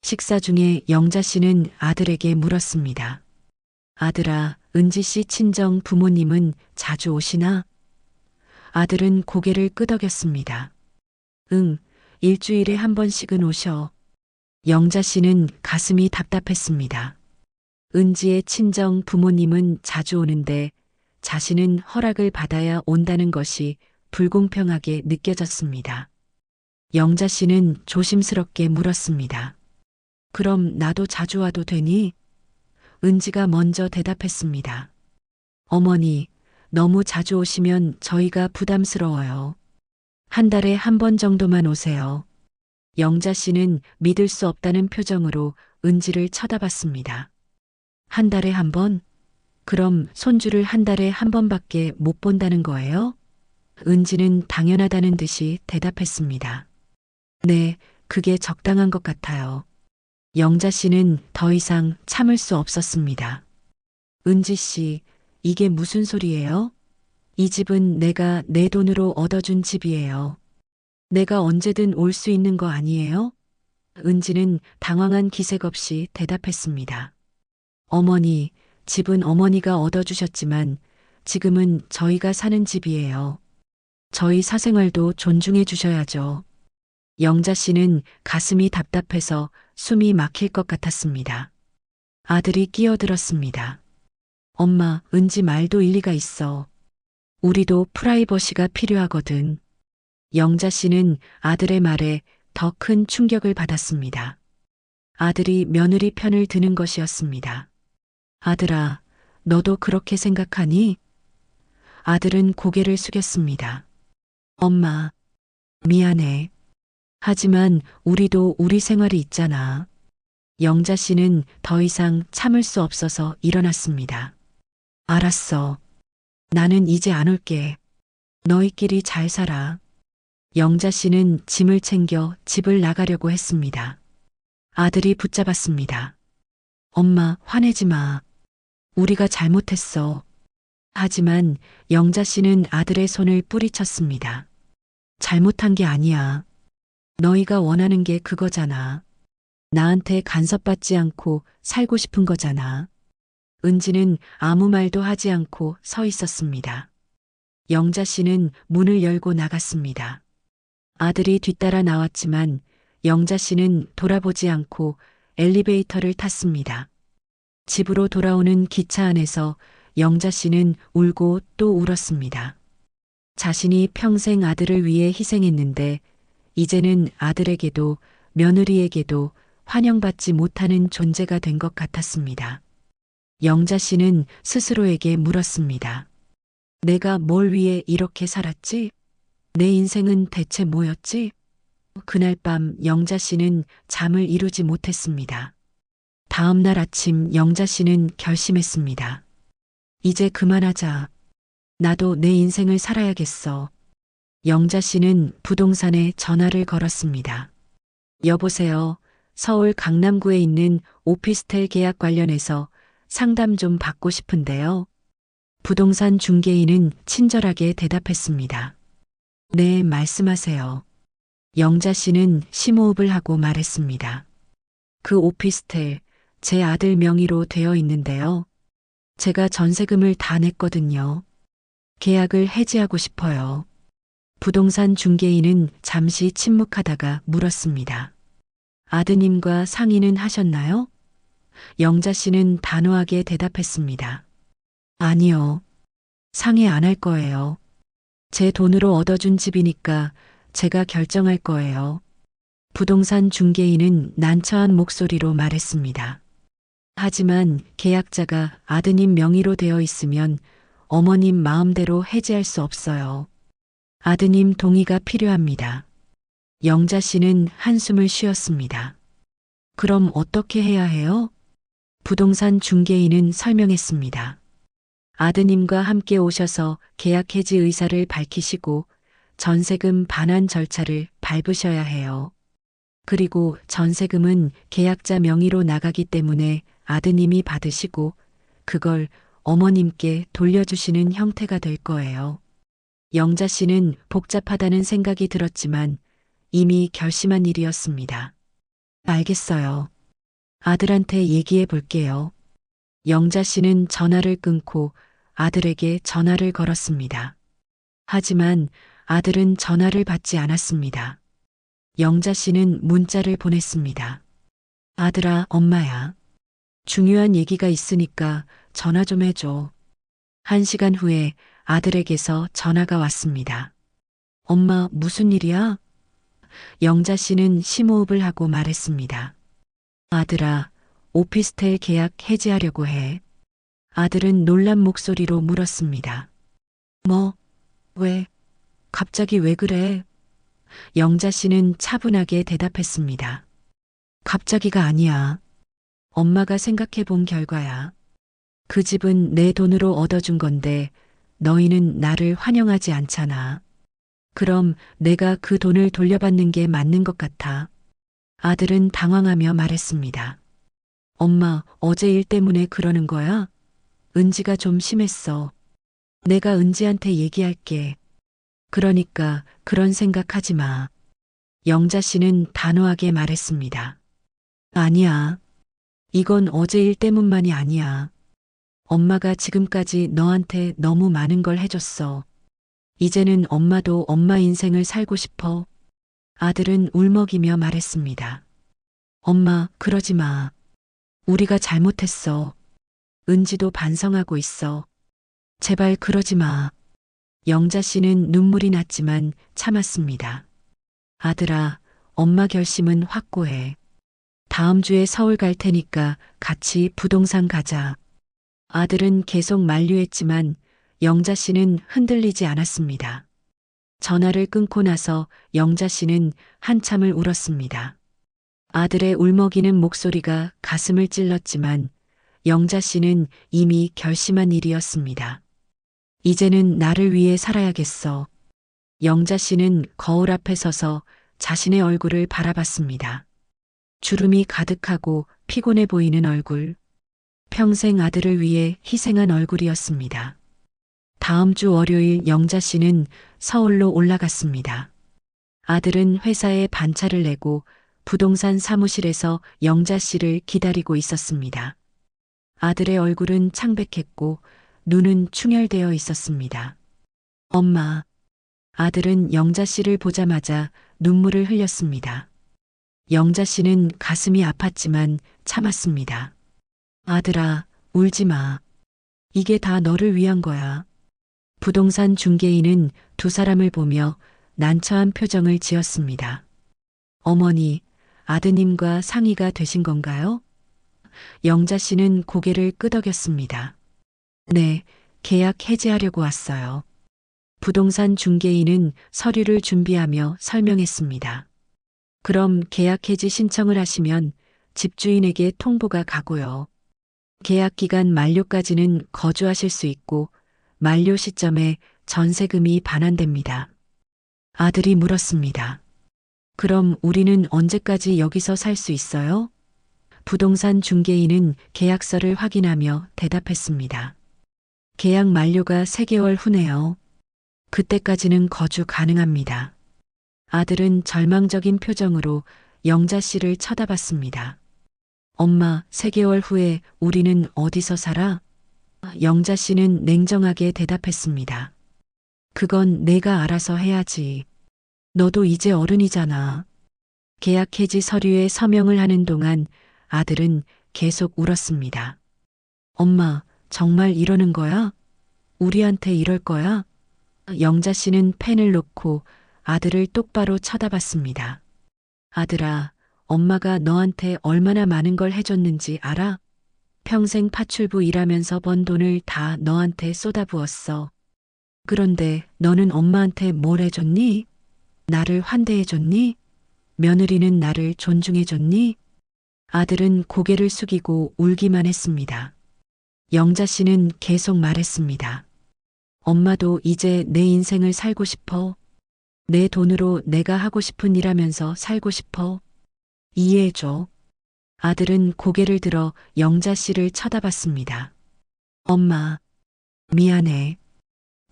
Speaker 1: 식사 중에 영자 씨는 아들에게 물었습니다. 아들아, 은지 씨 친정 부모님은 자주 오시나? 아들은 고개를 끄덕였습니다. 응, 일주일에 한 번씩은 오셔. 영자 씨는 가슴이 답답했습니다. 은지의 친정 부모님은 자주 오는데 자신은 허락을 받아야 온다는 것이 불공평하게 느껴졌습니다. 영자 씨는 조심스럽게 물었습니다. 그럼 나도 자주 와도 되니? 은지가 먼저 대답했습니다. 어머니, 너무 자주 오시면 저희가 부담스러워요. 한 달에 한 번 정도만 오세요. 영자 씨는 믿을 수 없다는 표정으로 은지를 쳐다봤습니다. 한 달에 한 번? 그럼 손주를 한 달에 한 번밖에 못 본다는 거예요? 은지는 당연하다는 듯이 대답했습니다. 네, 그게 적당한 것 같아요. 영자 씨는 더 이상 참을 수 없었습니다. 은지 씨, 이게 무슨 소리예요? 이 집은 내가 내 돈으로 얻어준 집이에요. 내가 언제든 올 수 있는 거 아니에요? 은지는 당황한 기색 없이 대답했습니다. 어머니, 집은 어머니가 얻어주셨지만 지금은 저희가 사는 집이에요. 저희 사생활도 존중해 주셔야죠. 영자 씨는 가슴이 답답해서 숨이 막힐 것 같았습니다. 아들이 끼어들었습니다. 엄마, 은지 말도 일리가 있어. 우리도 프라이버시가 필요하거든. 영자 씨는 아들의 말에 더 큰 충격을 받았습니다. 아들이 며느리 편을 드는 것이었습니다. 아들아, 너도 그렇게 생각하니? 아들은 고개를 숙였습니다. 엄마, 미안해. 하지만 우리도 우리 생활이 있잖아. 영자 씨는 더 이상 참을 수 없어서 일어났습니다. 알았어. 나는 이제 안 올게. 너희끼리 잘 살아. 영자 씨는 짐을 챙겨 집을 나가려고 했습니다. 아들이 붙잡았습니다. 엄마, 화내지 마. 우리가 잘못했어. 하지만 영자 씨는 아들의 손을 뿌리쳤습니다. 잘못한 게 아니야. 너희가 원하는 게 그거잖아. 나한테 간섭받지 않고 살고 싶은 거잖아. 은지는 아무 말도 하지 않고 서 있었습니다. 영자 씨는 문을 열고 나갔습니다. 아들이 뒤따라 나왔지만 영자 씨는 돌아보지 않고 엘리베이터를 탔습니다. 집으로 돌아오는 기차 안에서 영자 씨는 울고 또 울었습니다. 자신이 평생 아들을 위해 희생했는데 이제는 아들에게도 며느리에게도 환영받지 못하는 존재가 된 것 같았습니다. 영자 씨는 스스로에게 물었습니다. 내가 뭘 위해 이렇게 살았지? 내 인생은 대체 뭐였지? 그날 밤 영자 씨는 잠을 이루지 못했습니다. 다음 날 아침 영자 씨는 결심했습니다. 이제 그만하자. 나도 내 인생을 살아야겠어. 영자 씨는 부동산에 전화를 걸었습니다. 여보세요. 서울 강남구에 있는 오피스텔 계약 관련해서 상담 좀 받고 싶은데요. 부동산 중개인은 친절하게 대답했습니다. 네, 말씀하세요. 영자 씨는 심호흡을 하고 말했습니다. 그 오피스텔, 제 아들 명의로 되어 있는데요. 제가 전세금을 다 냈거든요. 계약을 해지하고 싶어요. 부동산 중개인은 잠시 침묵하다가 물었습니다. 아드님과 상의는 하셨나요? 영자 씨는 단호하게 대답했습니다. 아니요. 상의 안 할 거예요. 제 돈으로 얻어준 집이니까 제가 결정할 거예요. 부동산 중개인은 난처한 목소리로 말했습니다. 하지만 계약자가 아드님 명의로 되어 있으면 어머님 마음대로 해지할 수 없어요. 아드님 동의가 필요합니다. 영자 씨는 한숨을 쉬었습니다. 그럼 어떻게 해야 해요? 부동산 중개인은 설명했습니다. 아드님과 함께 오셔서 계약 해지 의사를 밝히시고 전세금 반환 절차를 밟으셔야 해요. 그리고 전세금은 계약자 명의로 나가기 때문에 아드님이 받으시고 그걸 어머님께 돌려주시는 형태가 될 거예요. 영자 씨는 복잡하다는 생각이 들었지만 이미 결심한 일이었습니다. 알겠어요. 아들한테 얘기해 볼게요. 영자 씨는 전화를 끊고 아들에게 전화를 걸었습니다. 하지만 아들은 전화를 받지 않았습니다. 영자 씨는 문자를 보냈습니다. 아들아, 엄마야. 중요한 얘기가 있으니까 전화 좀 해줘. 1시간 후에 아들에게서 전화가 왔습니다. 엄마, 무슨 일이야? 영자 씨는 심호흡을 하고 말했습니다. 아들아, 오피스텔 계약 해지하려고 해. 아들은 놀란 목소리로 물었습니다. 뭐? 왜? 갑자기 왜 그래? 영자 씨는 차분하게 대답했습니다. 갑자기가 아니야. 엄마가 생각해 본 결과야. 그 집은 내 돈으로 얻어준 건데 너희는 나를 환영하지 않잖아. 그럼 내가 그 돈을 돌려받는 게 맞는 것 같아. 아들은 당황하며 말했습니다. 엄마, 어제 일 때문에 그러는 거야? 은지가 좀 심했어. 내가 은지한테 얘기할게. 그러니까 그런 생각하지 마. 영자 씨는 단호하게 말했습니다. 아니야. 이건 어제 일 때문만이 아니야. 엄마가 지금까지 너한테 너무 많은 걸 해줬어. 이제는 엄마도 엄마 인생을 살고 싶어. 아들은 울먹이며 말했습니다. 엄마, 그러지 마. 우리가 잘못했어. 은지도 반성하고 있어. 제발 그러지 마. 영자 씨는 눈물이 났지만 참았습니다. 아들아, 엄마 결심은 확고해. 다음 주에 서울 갈 테니까 같이 부동산 가자. 아들은 계속 만류했지만 영자 씨는 흔들리지 않았습니다. 전화를 끊고 나서 영자 씨는 한참을 울었습니다. 아들의 울먹이는 목소리가 가슴을 찔렀지만 영자 씨는 이미 결심한 일이었습니다. 이제는 나를 위해 살아야겠어. 영자 씨는 거울 앞에 서서 자신의 얼굴을 바라봤습니다. 주름이 가득하고 피곤해 보이는 얼굴. 평생 아들을 위해 희생한 얼굴이었습니다. 다음 주 월요일 영자 씨는 서울로 올라갔습니다. 아들은 회사에 반차를 내고 부동산 사무실에서 영자 씨를 기다리고 있었습니다. 아들의 얼굴은 창백했고 눈은 충혈되어 있었습니다. 엄마. 아들은 영자 씨를 보자마자 눈물을 흘렸습니다. 영자 씨는 가슴이 아팠지만 참았습니다. 아들아, 울지 마. 이게 다 너를 위한 거야. 부동산 중개인은 두 사람을 보며 난처한 표정을 지었습니다. 어머니, 아드님과 상의가 되신 건가요? 영자 씨는 고개를 끄덕였습니다. 네, 계약 해지하려고 왔어요. 부동산 중개인은 서류를 준비하며 설명했습니다. 그럼 계약 해지 신청을 하시면 집주인에게 통보가 가고요. 계약 기간 만료까지는 거주하실 수 있고 만료 시점에 전세금이 반환됩니다. 아들이 물었습니다. 그럼 우리는 언제까지 여기서 살 수 있어요? 부동산 중개인은 계약서를 확인하며 대답했습니다. 계약 만료가 3개월 후네요. 그때까지는 거주 가능합니다. 아들은 절망적인 표정으로 영자 씨를 쳐다봤습니다. 엄마, 3개월 후에 우리는 어디서 살아? 영자 씨는 냉정하게 대답했습니다. 그건 내가 알아서 해야지. 너도 이제 어른이잖아. 계약 해지 서류에 서명을 하는 동안 아들은 계속 울었습니다. 엄마, 정말 이러는 거야? 우리한테 이럴 거야? 영자 씨는 펜을 놓고 아들을 똑바로 쳐다봤습니다. 아들아, 엄마가 너한테 얼마나 많은 걸 해줬는지 알아? 평생 파출부 일하면서 번 돈을 다 너한테 쏟아부었어. 그런데 너는 엄마한테 뭘 해줬니? 나를 환대해줬니? 며느리는 나를 존중해줬니? 아들은 고개를 숙이고 울기만 했습니다. 영자 씨는 계속 말했습니다. 엄마도 이제 내 인생을 살고 싶어. 내 돈으로 내가 하고 싶은 일 하면서 살고 싶어. 이해해줘. 아들은 고개를 들어 영자 씨를 쳐다봤습니다. 엄마, 미안해.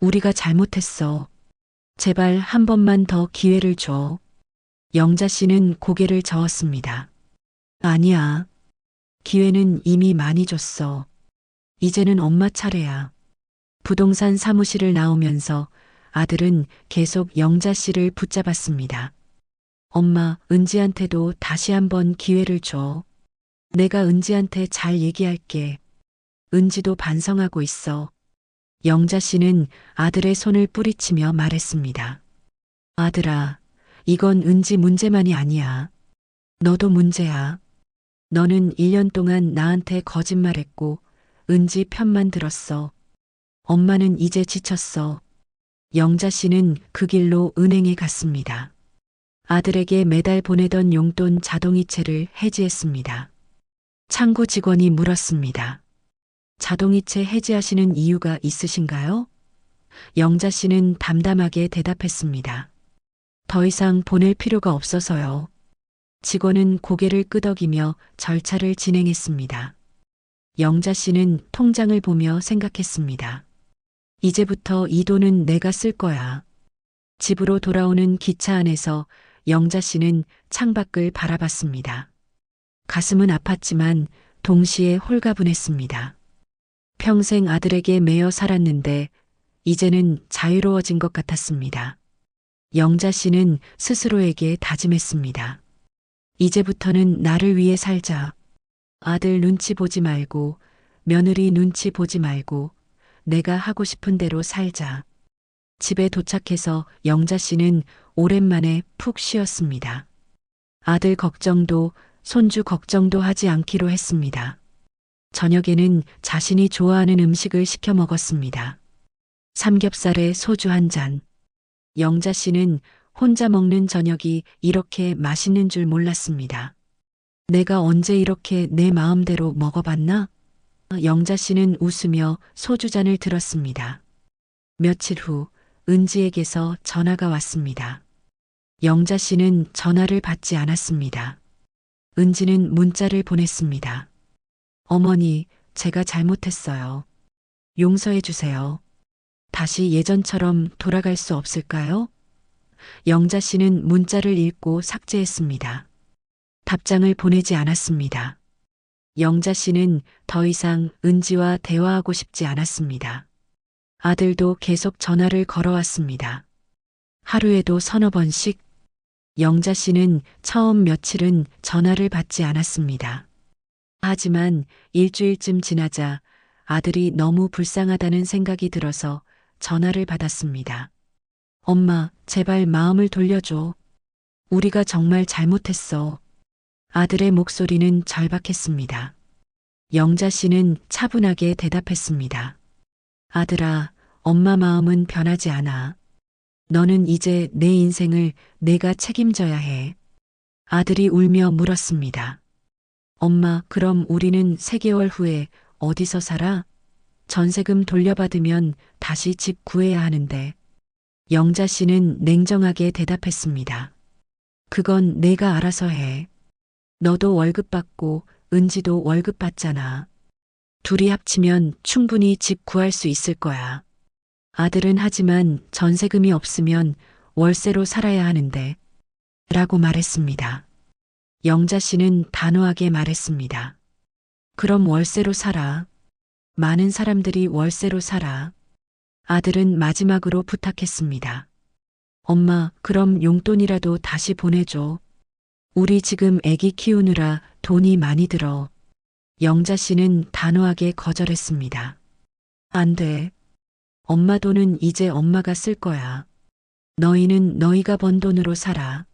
Speaker 1: 우리가 잘못했어. 제발 한 번만 더 기회를 줘. 영자 씨는 고개를 저었습니다. 아니야. 기회는 이미 많이 줬어. 이제는 엄마 차례야. 부동산 사무실을 나오면서 아들은 계속 영자 씨를 붙잡았습니다. 엄마, 은지한테도 다시 한번 기회를 줘. 내가 은지한테 잘 얘기할게. 은지도 반성하고 있어. 영자 씨는 아들의 손을 뿌리치며 말했습니다. 아들아, 이건 은지 문제만이 아니야. 너도 문제야. 너는 1년 동안 나한테 거짓말했고 은지 편만 들었어. 엄마는 이제 지쳤어. 영자 씨는 그 길로 은행에 갔습니다. 아들에게 매달 보내던 용돈 자동이체를 해지했습니다. 창구 직원이 물었습니다. 자동이체 해지하시는 이유가 있으신가요? 영자 씨는 담담하게 대답했습니다. 더 이상 보낼 필요가 없어서요. 직원은 고개를 끄덕이며 절차를 진행했습니다. 영자 씨는 통장을 보며 생각했습니다. 이제부터 이 돈은 내가 쓸 거야. 집으로 돌아오는 기차 안에서 영자 씨는 창밖을 바라봤습니다. 가슴은 아팠지만 동시에 홀가분했습니다. 평생 아들에게 매여 살았는데 이제는 자유로워진 것 같았습니다. 영자 씨는 스스로에게 다짐했습니다. 이제부터는 나를 위해 살자. 아들 눈치 보지 말고 며느리 눈치 보지 말고 내가 하고 싶은 대로 살자. 집에 도착해서 영자 씨는 오랜만에 푹 쉬었습니다. 아들 걱정도 손주 걱정도 하지 않기로 했습니다. 저녁에는 자신이 좋아하는 음식을 시켜 먹었습니다. 삼겹살에 소주 한 잔. 영자 씨는 혼자 먹는 저녁이 이렇게 맛있는 줄 몰랐습니다. 내가 언제 이렇게 내 마음대로 먹어봤나? 영자 씨는 웃으며 소주잔을 들었습니다. 며칠 후 은지에게서 전화가 왔습니다. 영자 씨는 전화를 받지 않았습니다. 은지는 문자를 보냈습니다. 어머니, 제가 잘못했어요. 용서해 주세요. 다시 예전처럼 돌아갈 수 없을까요? 영자 씨는 문자를 읽고 삭제했습니다. 답장을 보내지 않았습니다. 영자 씨는 더 이상 은지와 대화하고 싶지 않았습니다. 아들도 계속 전화를 걸어왔습니다. 하루에도 서너 번씩. 영자 씨는 처음 며칠은 전화를 받지 않았습니다. 하지만 일주일쯤 지나자 아들이 너무 불쌍하다는 생각이 들어서 전화를 받았습니다. 엄마, 제발 마음을 돌려줘. 우리가 정말 잘못했어. 아들의 목소리는 절박했습니다. 영자 씨는 차분하게 대답했습니다. 아들아, 엄마 마음은 변하지 않아. 너는 이제 내 인생을 내가 책임져야 해. 아들이 울며 물었습니다. 엄마, 그럼 우리는 3개월 후에 어디서 살아? 전세금 돌려받으면 다시 집 구해야 하는데. 영자 씨는 냉정하게 대답했습니다. 그건 내가 알아서 해. 너도 월급 받고 은지도 월급 받잖아. 둘이 합치면 충분히 집 구할 수 있을 거야. 아들은 하지만 전세금이 없으면 월세로 살아야 하는데. 라고 말했습니다. 영자 씨는 단호하게 말했습니다. 그럼 월세로 살아. 많은 사람들이 월세로 살아. 아들은 마지막으로 부탁했습니다. 엄마, 그럼 용돈이라도 다시 보내줘. 우리 지금 애기 키우느라 돈이 많이 들어. 영자 씨는 단호하게 거절했습니다. 안 돼. 엄마 돈은 이제 엄마가 쓸 거야. 너희는 너희가 번 돈으로 살아.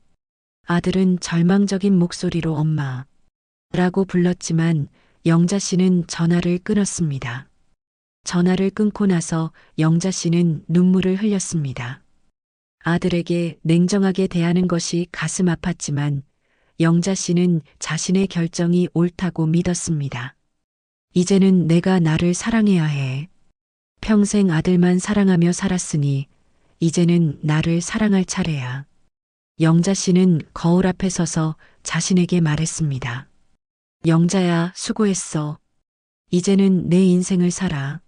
Speaker 1: 아들은 절망적인 목소리로 엄마 라고 불렀지만 영자 씨는 전화를 끊었습니다. 전화를 끊고 나서 영자 씨는 눈물을 흘렸습니다. 아들에게 냉정하게 대하는 것이 가슴 아팠지만 영자 씨는 자신의 결정이 옳다고 믿었습니다. 이제는 내가 나를 사랑해야 해. 평생 아들만 사랑하며 살았으니 이제는 나를 사랑할 차례야. 영자 씨는 거울 앞에 서서 자신에게 말했습니다. 영자야, 수고했어. 이제는 내 인생을 살아.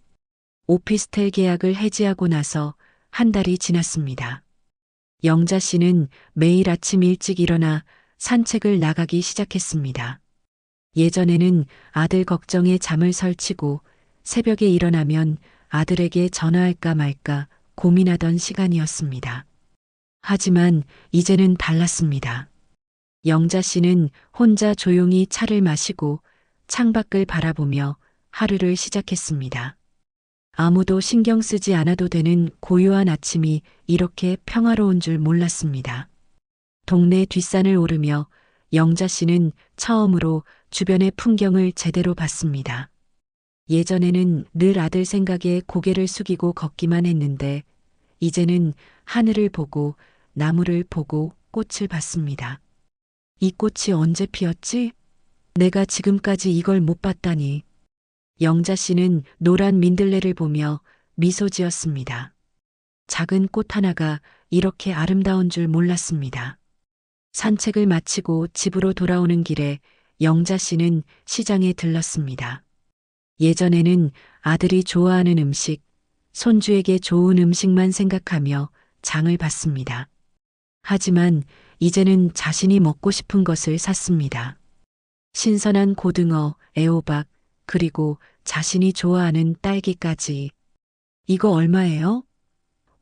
Speaker 1: 오피스텔 계약을 해지하고 나서 한 달이 지났습니다. 영자 씨는 매일 아침 일찍 일어나 산책을 나가기 시작했습니다. 예전에는 아들 걱정에 잠을 설치고 새벽에 일어나면 아들에게 전화할까 말까 고민하던 시간이었습니다. 하지만 이제는 달랐습니다. 영자 씨는 혼자 조용히 차를 마시고 창밖을 바라보며 하루를 시작했습니다. 아무도 신경 쓰지 않아도 되는 고요한 아침이 이렇게 평화로운 줄 몰랐습니다. 동네 뒷산을 오르며 영자 씨는 처음으로 주변의 풍경을 제대로 봤습니다. 예전에는 늘 아들 생각에 고개를 숙이고 걷기만 했는데 이제는 하늘을 보고 나무를 보고 꽃을 봤습니다. 이 꽃이 언제 피었지? 내가 지금까지 이걸 못 봤다니. 영자 씨는 노란 민들레를 보며 미소 지었습니다. 작은 꽃 하나가 이렇게 아름다운 줄 몰랐습니다. 산책을 마치고 집으로 돌아오는 길에 영자 씨는 시장에 들렀습니다. 예전에는 아들이 좋아하는 음식, 손주에게 좋은 음식만 생각하며 장을 봤습니다. 하지만 이제는 자신이 먹고 싶은 것을 샀습니다. 신선한 고등어, 애호박, 그리고 자신이 좋아하는 딸기까지. 이거 얼마예요?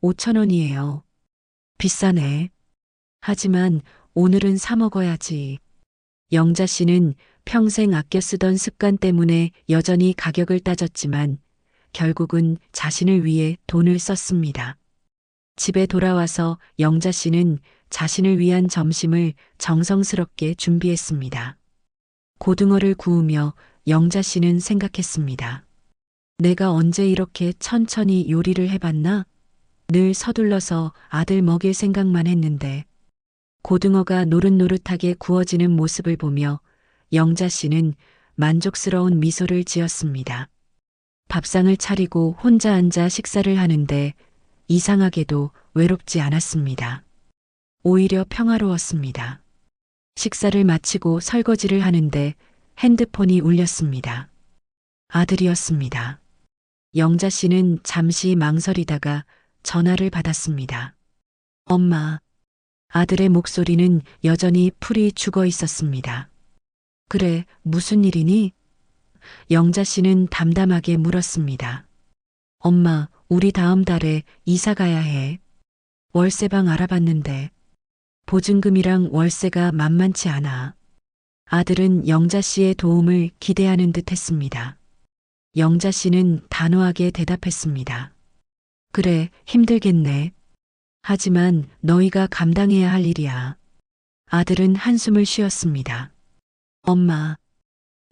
Speaker 1: 5,000원이에요. 비싸네. 하지만 오늘은 사 먹어야지. 영자 씨는 평생 아껴 쓰던 습관 때문에 여전히 가격을 따졌지만 결국은 자신을 위해 돈을 썼습니다. 집에 돌아와서 영자 씨는 자신을 위한 점심을 정성스럽게 준비했습니다. 고등어를 구우며 영자 씨는 생각했습니다. 내가 언제 이렇게 천천히 요리를 해봤나? 늘 서둘러서 아들 먹일 생각만 했는데 고등어가 노릇노릇하게 구워지는 모습을 보며 영자 씨는 만족스러운 미소를 지었습니다. 밥상을 차리고 혼자 앉아 식사를 하는데 이상하게도 외롭지 않았습니다. 오히려 평화로웠습니다. 식사를 마치고 설거지를 하는데 핸드폰이 울렸습니다. 아들이었습니다. 영자 씨는 잠시 망설이다가 전화를 받았습니다. 엄마. 아들의 목소리는 여전히 풀이 죽어 있었습니다. 그래, 무슨 일이니? 영자 씨는 담담하게 물었습니다. 엄마, 우리 다음 달에 이사 가야 해. 월세방 알아봤는데 보증금이랑 월세가 만만치 않아. 아들은 영자 씨의 도움을 기대하는 듯 했습니다. 영자 씨는 단호하게 대답했습니다. 그래, 힘들겠네. 하지만 너희가 감당해야 할 일이야. 아들은 한숨을 쉬었습니다. 엄마,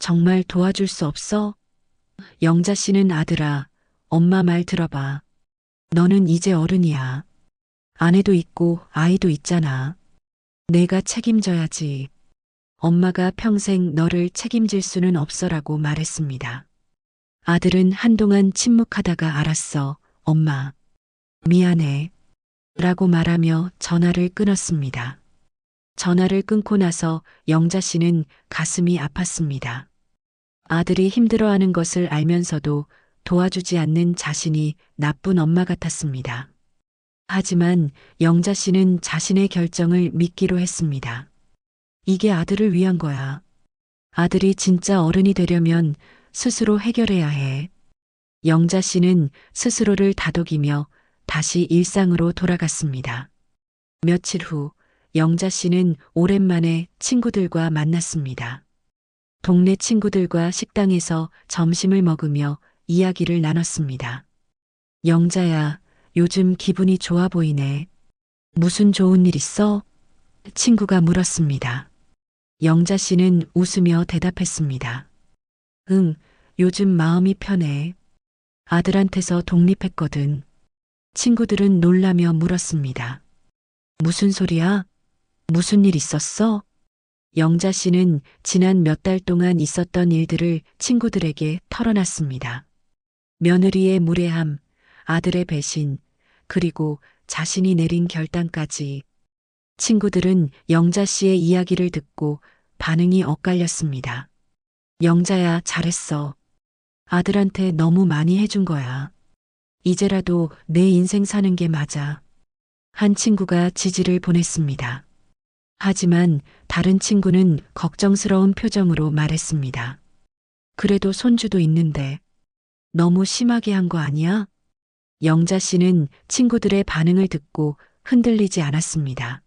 Speaker 1: 정말 도와줄 수 없어? 영자 씨는 아들아, 엄마 말 들어봐. 너는 이제 어른이야. 아내도 있고 아이도 있잖아. 내가 책임져야지. 엄마가 평생 너를 책임질 수는 없어라고 말했습니다. 아들은 한동안 침묵하다가 알았어, 엄마. 미안해. 라고 말하며 전화를 끊었습니다. 전화를 끊고 나서 영자 씨는 가슴이 아팠습니다. 아들이 힘들어하는 것을 알면서도 도와주지 않는 자신이 나쁜 엄마 같았습니다. 하지만 영자 씨는 자신의 결정을 믿기로 했습니다. 이게 아들을 위한 거야. 아들이 진짜 어른이 되려면 스스로 해결해야 해. 영자 씨는 스스로를 다독이며 다시 일상으로 돌아갔습니다. 며칠 후 영자 씨는 오랜만에 친구들과 만났습니다. 동네 친구들과 식당에서 점심을 먹으며 이야기를 나눴습니다. 영자야, 요즘 기분이 좋아 보이네. 무슨 좋은 일 있어? 친구가 물었습니다. 영자 씨는 웃으며 대답했습니다. 응, 요즘 마음이 편해. 아들한테서 독립했거든. 친구들은 놀라며 물었습니다. 무슨 소리야? 무슨 일 있었어? 영자 씨는 지난 몇 달 동안 있었던 일들을 친구들에게 털어놨습니다. 며느리의 무례함, 아들의 배신, 그리고 자신이 내린 결단까지. 친구들은 영자 씨의 이야기를 듣고 반응이 엇갈렸습니다. 영자야, 잘했어. 아들한테 너무 많이 해준 거야. 이제라도 내 인생 사는 게 맞아. 한 친구가 지지를 보냈습니다. 하지만 다른 친구는 걱정스러운 표정으로 말했습니다. 그래도 손주도 있는데 너무 심하게 한 거 아니야? 영자 씨는 친구들의 반응을 듣고 흔들리지 않았습니다.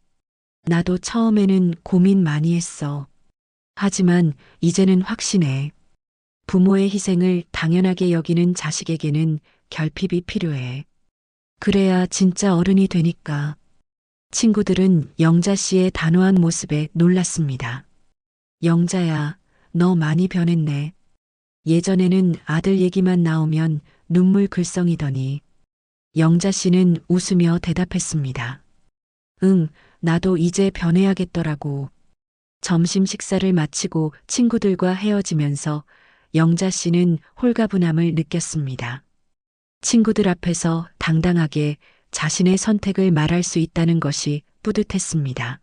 Speaker 1: 나도 처음에는 고민 많이 했어. 하지만 이제는 확신해. 부모의 희생을 당연하게 여기는 자식에게는 결핍이 필요해. 그래야 진짜 어른이 되니까. 친구들은 영자 씨의 단호한 모습에 놀랐습니다. 영자야, 너 많이 변했네. 예전에는 아들 얘기만 나오면 눈물 글썽이더니 영자 씨는 웃으며 대답했습니다. 응, 나도 이제 변해야겠더라고. 점심 식사를 마치고 친구들과 헤어지면서 영자 씨는 홀가분함을 느꼈습니다. 친구들 앞에서 당당하게 자신의 선택을 말할 수 있다는 것이 뿌듯했습니다.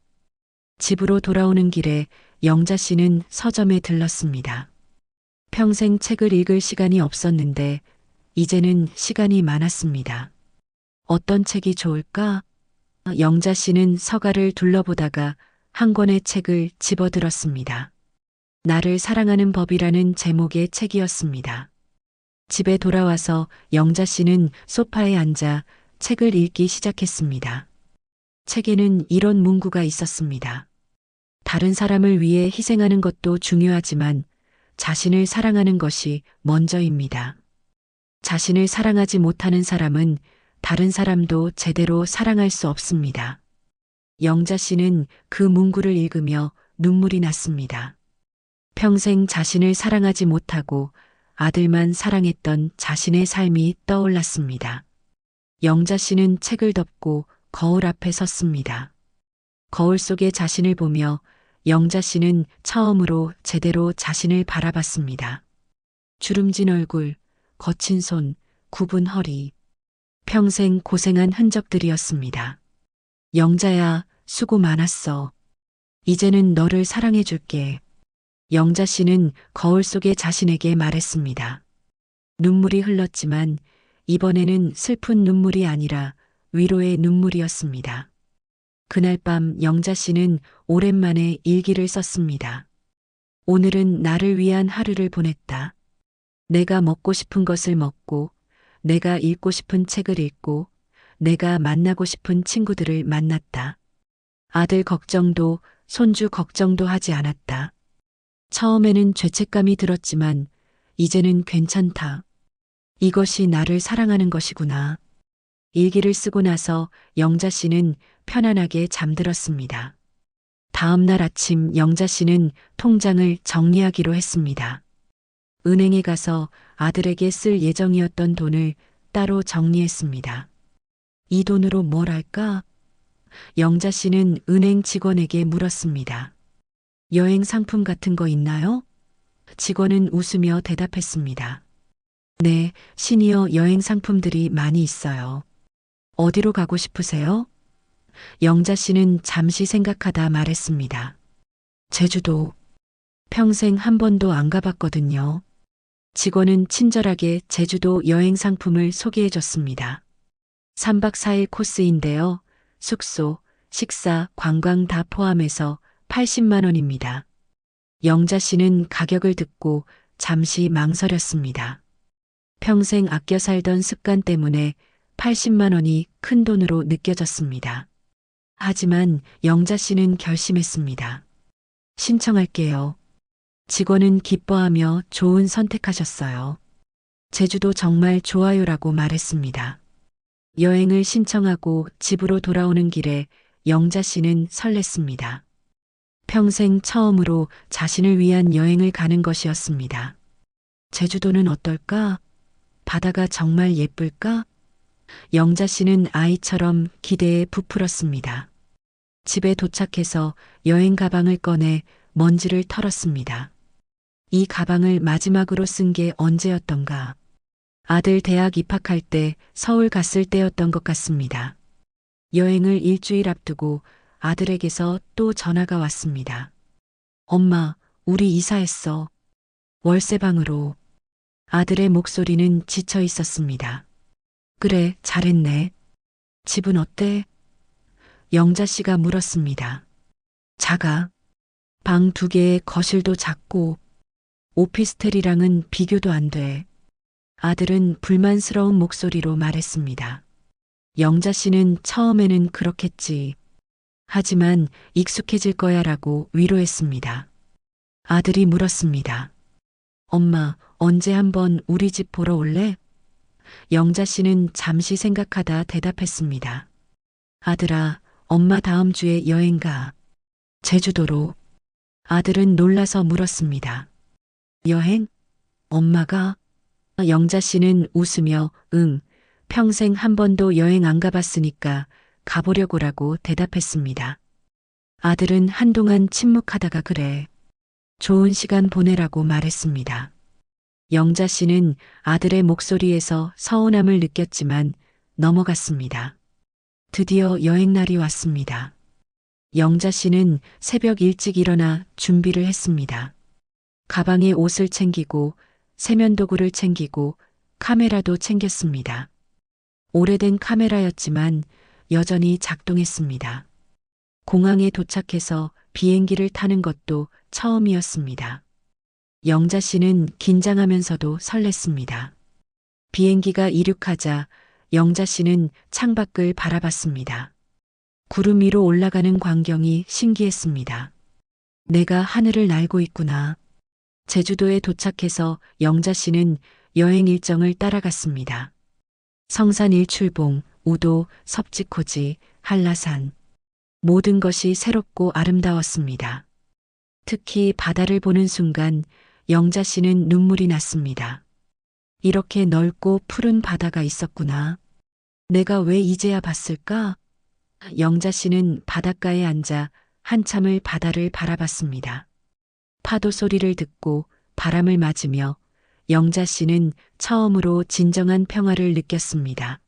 Speaker 1: 집으로 돌아오는 길에 영자 씨는 서점에 들렀습니다. 평생 책을 읽을 시간이 없었는데 이제는 시간이 많았습니다. 어떤 책이 좋을까? 영자 씨는 서가를 둘러보다가 한 권의 책을 집어들었습니다. 나를 사랑하는 법이라는 제목의 책이었습니다. 집에 돌아와서 영자 씨는 소파에 앉아 책을 읽기 시작했습니다. 책에는 이런 문구가 있었습니다. 다른 사람을 위해 희생하는 것도 중요하지만 자신을 사랑하는 것이 먼저입니다. 자신을 사랑하지 못하는 사람은 다른 사람도 제대로 사랑할 수 없습니다. 영자 씨는 그 문구를 읽으며 눈물이 났습니다. 평생 자신을 사랑하지 못하고 아들만 사랑했던 자신의 삶이 떠올랐습니다. 영자 씨는 책을 덮고 거울 앞에 섰습니다. 거울 속에 자신을 보며 영자 씨는 처음으로 제대로 자신을 바라봤습니다. 주름진 얼굴, 거친 손, 굽은 허리. 평생 고생한 흔적들이었습니다. 영자야, 수고 많았어. 이제는 너를 사랑해 줄게. 영자 씨는 거울 속에 자신에게 말했습니다. 눈물이 흘렀지만 이번에는 슬픈 눈물이 아니라 위로의 눈물이었습니다. 그날 밤 영자 씨는 오랜만에 일기를 썼습니다. 오늘은 나를 위한 하루를 보냈다. 내가 먹고 싶은 것을 먹고, 내가 읽고 싶은 책을 읽고, 내가 만나고 싶은 친구들을 만났다. 아들 걱정도 손주 걱정도 하지 않았다. 처음에는 죄책감이 들었지만 이제는 괜찮다. 이것이 나를 사랑하는 것이구나. 일기를 쓰고 나서 영자 씨는 편안하게 잠들었습니다. 다음 날 아침 영자 씨는 통장을 정리하기로 했습니다. 은행에 가서 아들에게 쓸 예정이었던 돈을 따로 정리했습니다. 이 돈으로 뭘 할까? 영자 씨는 은행 직원에게 물었습니다. 여행 상품 같은 거 있나요? 직원은 웃으며 대답했습니다. 네, 시니어 여행 상품들이 많이 있어요. 어디로 가고 싶으세요? 영자 씨는 잠시 생각하다 말했습니다. 제주도. 평생 한 번도 안 가봤거든요. 직원은 친절하게 제주도 여행 상품을 소개해 줬습니다. 3박 4일 코스인데요. 숙소, 식사, 관광 다 포함해서 80만 원입니다. 영자 씨는 가격을 듣고 잠시 망설였습니다. 평생 아껴 살던 습관 때문에 80만 원이 큰 돈으로 느껴졌습니다. 하지만 영자 씨는 결심했습니다. 신청할게요. 직원은 기뻐하며 좋은 선택하셨어요. 제주도 정말 좋아요라고 말했습니다. 여행을 신청하고 집으로 돌아오는 길에 영자 씨는 설렜습니다. 평생 처음으로 자신을 위한 여행을 가는 것이었습니다. 제주도는 어떨까? 바다가 정말 예쁠까? 영자 씨는 아이처럼 기대에 부풀었습니다. 집에 도착해서 여행 가방을 꺼내 먼지를 털었습니다. 이 가방을 마지막으로 쓴 게 언제였던가? 아들 대학 입학할 때 서울 갔을 때였던 것 같습니다. 여행을 일주일 앞두고 아들에게서 또 전화가 왔습니다. 엄마, 우리 이사했어. 월세방으로. 아들의 목소리는 지쳐 있었습니다. 그래, 잘했네. 집은 어때? 영자 씨가 물었습니다. 작아. 방 2개에 거실도 작고 오피스텔이랑은 비교도 안 돼. 아들은 불만스러운 목소리로 말했습니다. 영자 씨는 처음에는 그렇겠지. 하지만 익숙해질 거야 라고 위로했습니다. 아들이 물었습니다. 엄마, 언제 한번 우리 집 보러 올래? 영자 씨는 잠시 생각하다 대답했습니다. 아들아, 엄마 다음 주에 여행 가. 제주도로. 아들은 놀라서 물었습니다. 여행? 엄마가? 영자 씨는 웃으며 응, 평생 한 번도 여행 안 가봤으니까 가보려고라고 대답했습니다. 아들은 한동안 침묵하다가 그래. 좋은 시간 보내라고 말했습니다. 영자 씨는 아들의 목소리에서 서운함을 느꼈지만 넘어갔습니다. 드디어 여행 날이 왔습니다. 영자 씨는 새벽 일찍 일어나 준비를 했습니다. 가방에 옷을 챙기고 세면도구를 챙기고 카메라도 챙겼습니다. 오래된 카메라였지만 여전히 작동했습니다. 공항에 도착해서 비행기를 타는 것도 처음이었습니다. 영자 씨는 긴장하면서도 설렜습니다. 비행기가 이륙하자 영자 씨는 창밖을 바라봤습니다. 구름 위로 올라가는 광경이 신기했습니다. 내가 하늘을 날고 있구나. 제주도에 도착해서 영자 씨는 여행 일정을 따라갔습니다. 성산 일출봉, 우도, 섭지코지, 한라산. 모든 것이 새롭고 아름다웠습니다. 특히 바다를 보는 순간 영자 씨는 눈물이 났습니다. 이렇게 넓고 푸른 바다가 있었구나. 내가 왜 이제야 봤을까? 영자 씨는 바닷가에 앉아 한참을 바다를 바라봤습니다. 파도 소리를 듣고 바람을 맞으며 영자 씨는 처음으로 진정한 평화를 느꼈습니다.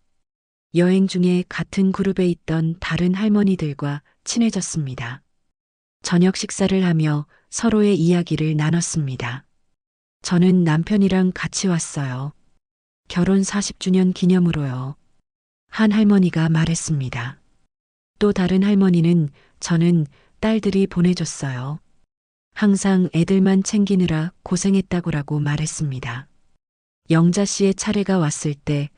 Speaker 1: 여행 중에 같은 그룹에 있던 다른 할머니들과 친해졌습니다. 저녁 식사를 하며 서로의 이야기를 나눴습니다. 저는 남편이랑 같이 왔어요. 결혼 40주년 기념으로요. 한 할머니가 말했습니다. 또 다른 할머니는 저는 딸들이 보내줬어요. 항상 애들만 챙기느라 고생했다고라고 말했습니다. 영자 씨의 차례가 왔을 때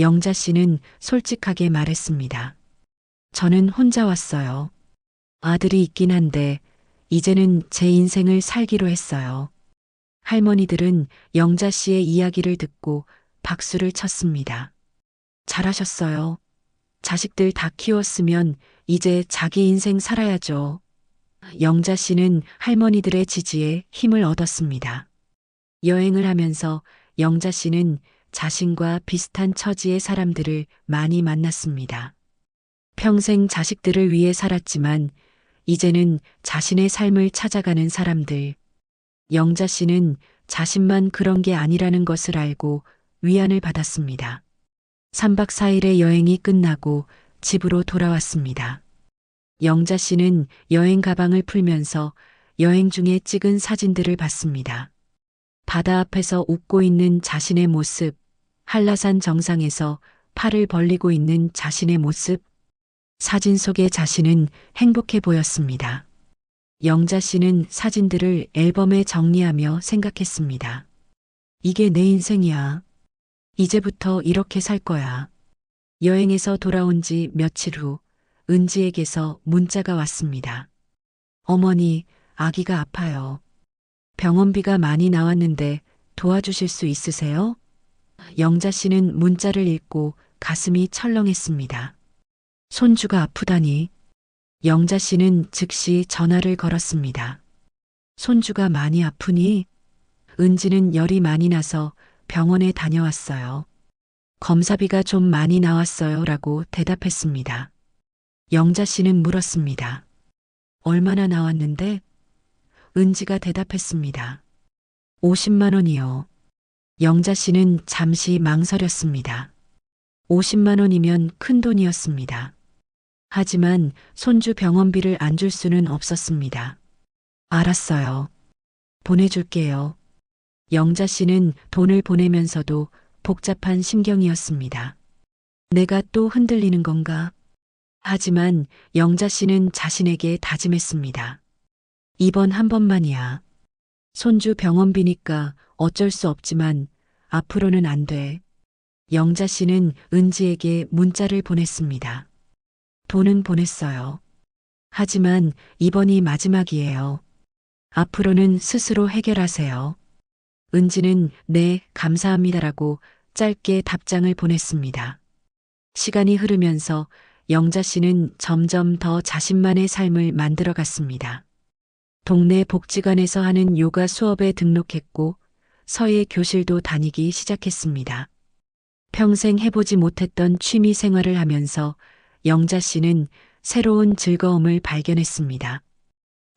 Speaker 1: 영자 씨는 솔직하게 말했습니다. 저는 혼자 왔어요. 아들이 있긴 한데 이제는 제 인생을 살기로 했어요. 할머니들은 영자 씨의 이야기를 듣고 박수를 쳤습니다. 잘하셨어요. 자식들 다 키웠으면 이제 자기 인생 살아야죠. 영자 씨는 할머니들의 지지에 힘을 얻었습니다. 여행을 하면서 영자 씨는 자신과 비슷한 처지의 사람들을 많이 만났습니다. 평생 자식들을 위해 살았지만 이제는 자신의 삶을 찾아가는 사람들. 영자 씨는 자신만 그런 게 아니라는 것을 알고 위안을 받았습니다. 3박 4일의 여행이 끝나고 집으로 돌아왔습니다. 영자 씨는 여행 가방을 풀면서 여행 중에 찍은 사진들을 봤습니다. 바다 앞에서 웃고 있는 자신의 모습, 한라산 정상에서 팔을 벌리고 있는 자신의 모습, 사진 속의 자신은 행복해 보였습니다. 영자 씨는 사진들을 앨범에 정리하며 생각했습니다. 이게 내 인생이야. 이제부터 이렇게 살 거야. 여행에서 돌아온 지 며칠 후 은지에게서 문자가 왔습니다. 어머니, 아기가 아파요. 병원비가 많이 나왔는데 도와주실 수 있으세요? 영자 씨는 문자를 읽고 가슴이 철렁했습니다. 손주가 아프다니. 영자 씨는 즉시 전화를 걸었습니다. 손주가 많이 아프니? 은지는 열이 많이 나서 병원에 다녀왔어요. 검사비가 좀 많이 나왔어요 라고 대답했습니다. 영자 씨는 물었습니다. 얼마나 나왔는데? 은지가 대답했습니다. 50만 원이요. 영자 씨는 잠시 망설였습니다. 50만 원이면 큰 돈이었습니다. 하지만 손주 병원비를 안 줄 수는 없었습니다. 알았어요. 보내줄게요. 영자 씨는 돈을 보내면서도 복잡한 심경이었습니다. 내가 또 흔들리는 건가? 하지만 영자 씨는 자신에게 다짐했습니다. 이번 한 번만이야. 손주 병원비니까 어쩔 수 없지만 앞으로는 안 돼. 영자 씨는 은지에게 문자를 보냈습니다. 돈은 보냈어요. 하지만 이번이 마지막이에요. 앞으로는 스스로 해결하세요. 은지는 네, 감사합니다라고 짧게 답장을 보냈습니다. 시간이 흐르면서 영자 씨는 점점 더 자신만의 삶을 만들어 갔습니다. 동네 복지관에서 하는 요가 수업에 등록했고 서예 교실도 다니기 시작했습니다. 평생 해보지 못했던 취미 생활을 하면서 영자 씨는 새로운 즐거움을 발견했습니다.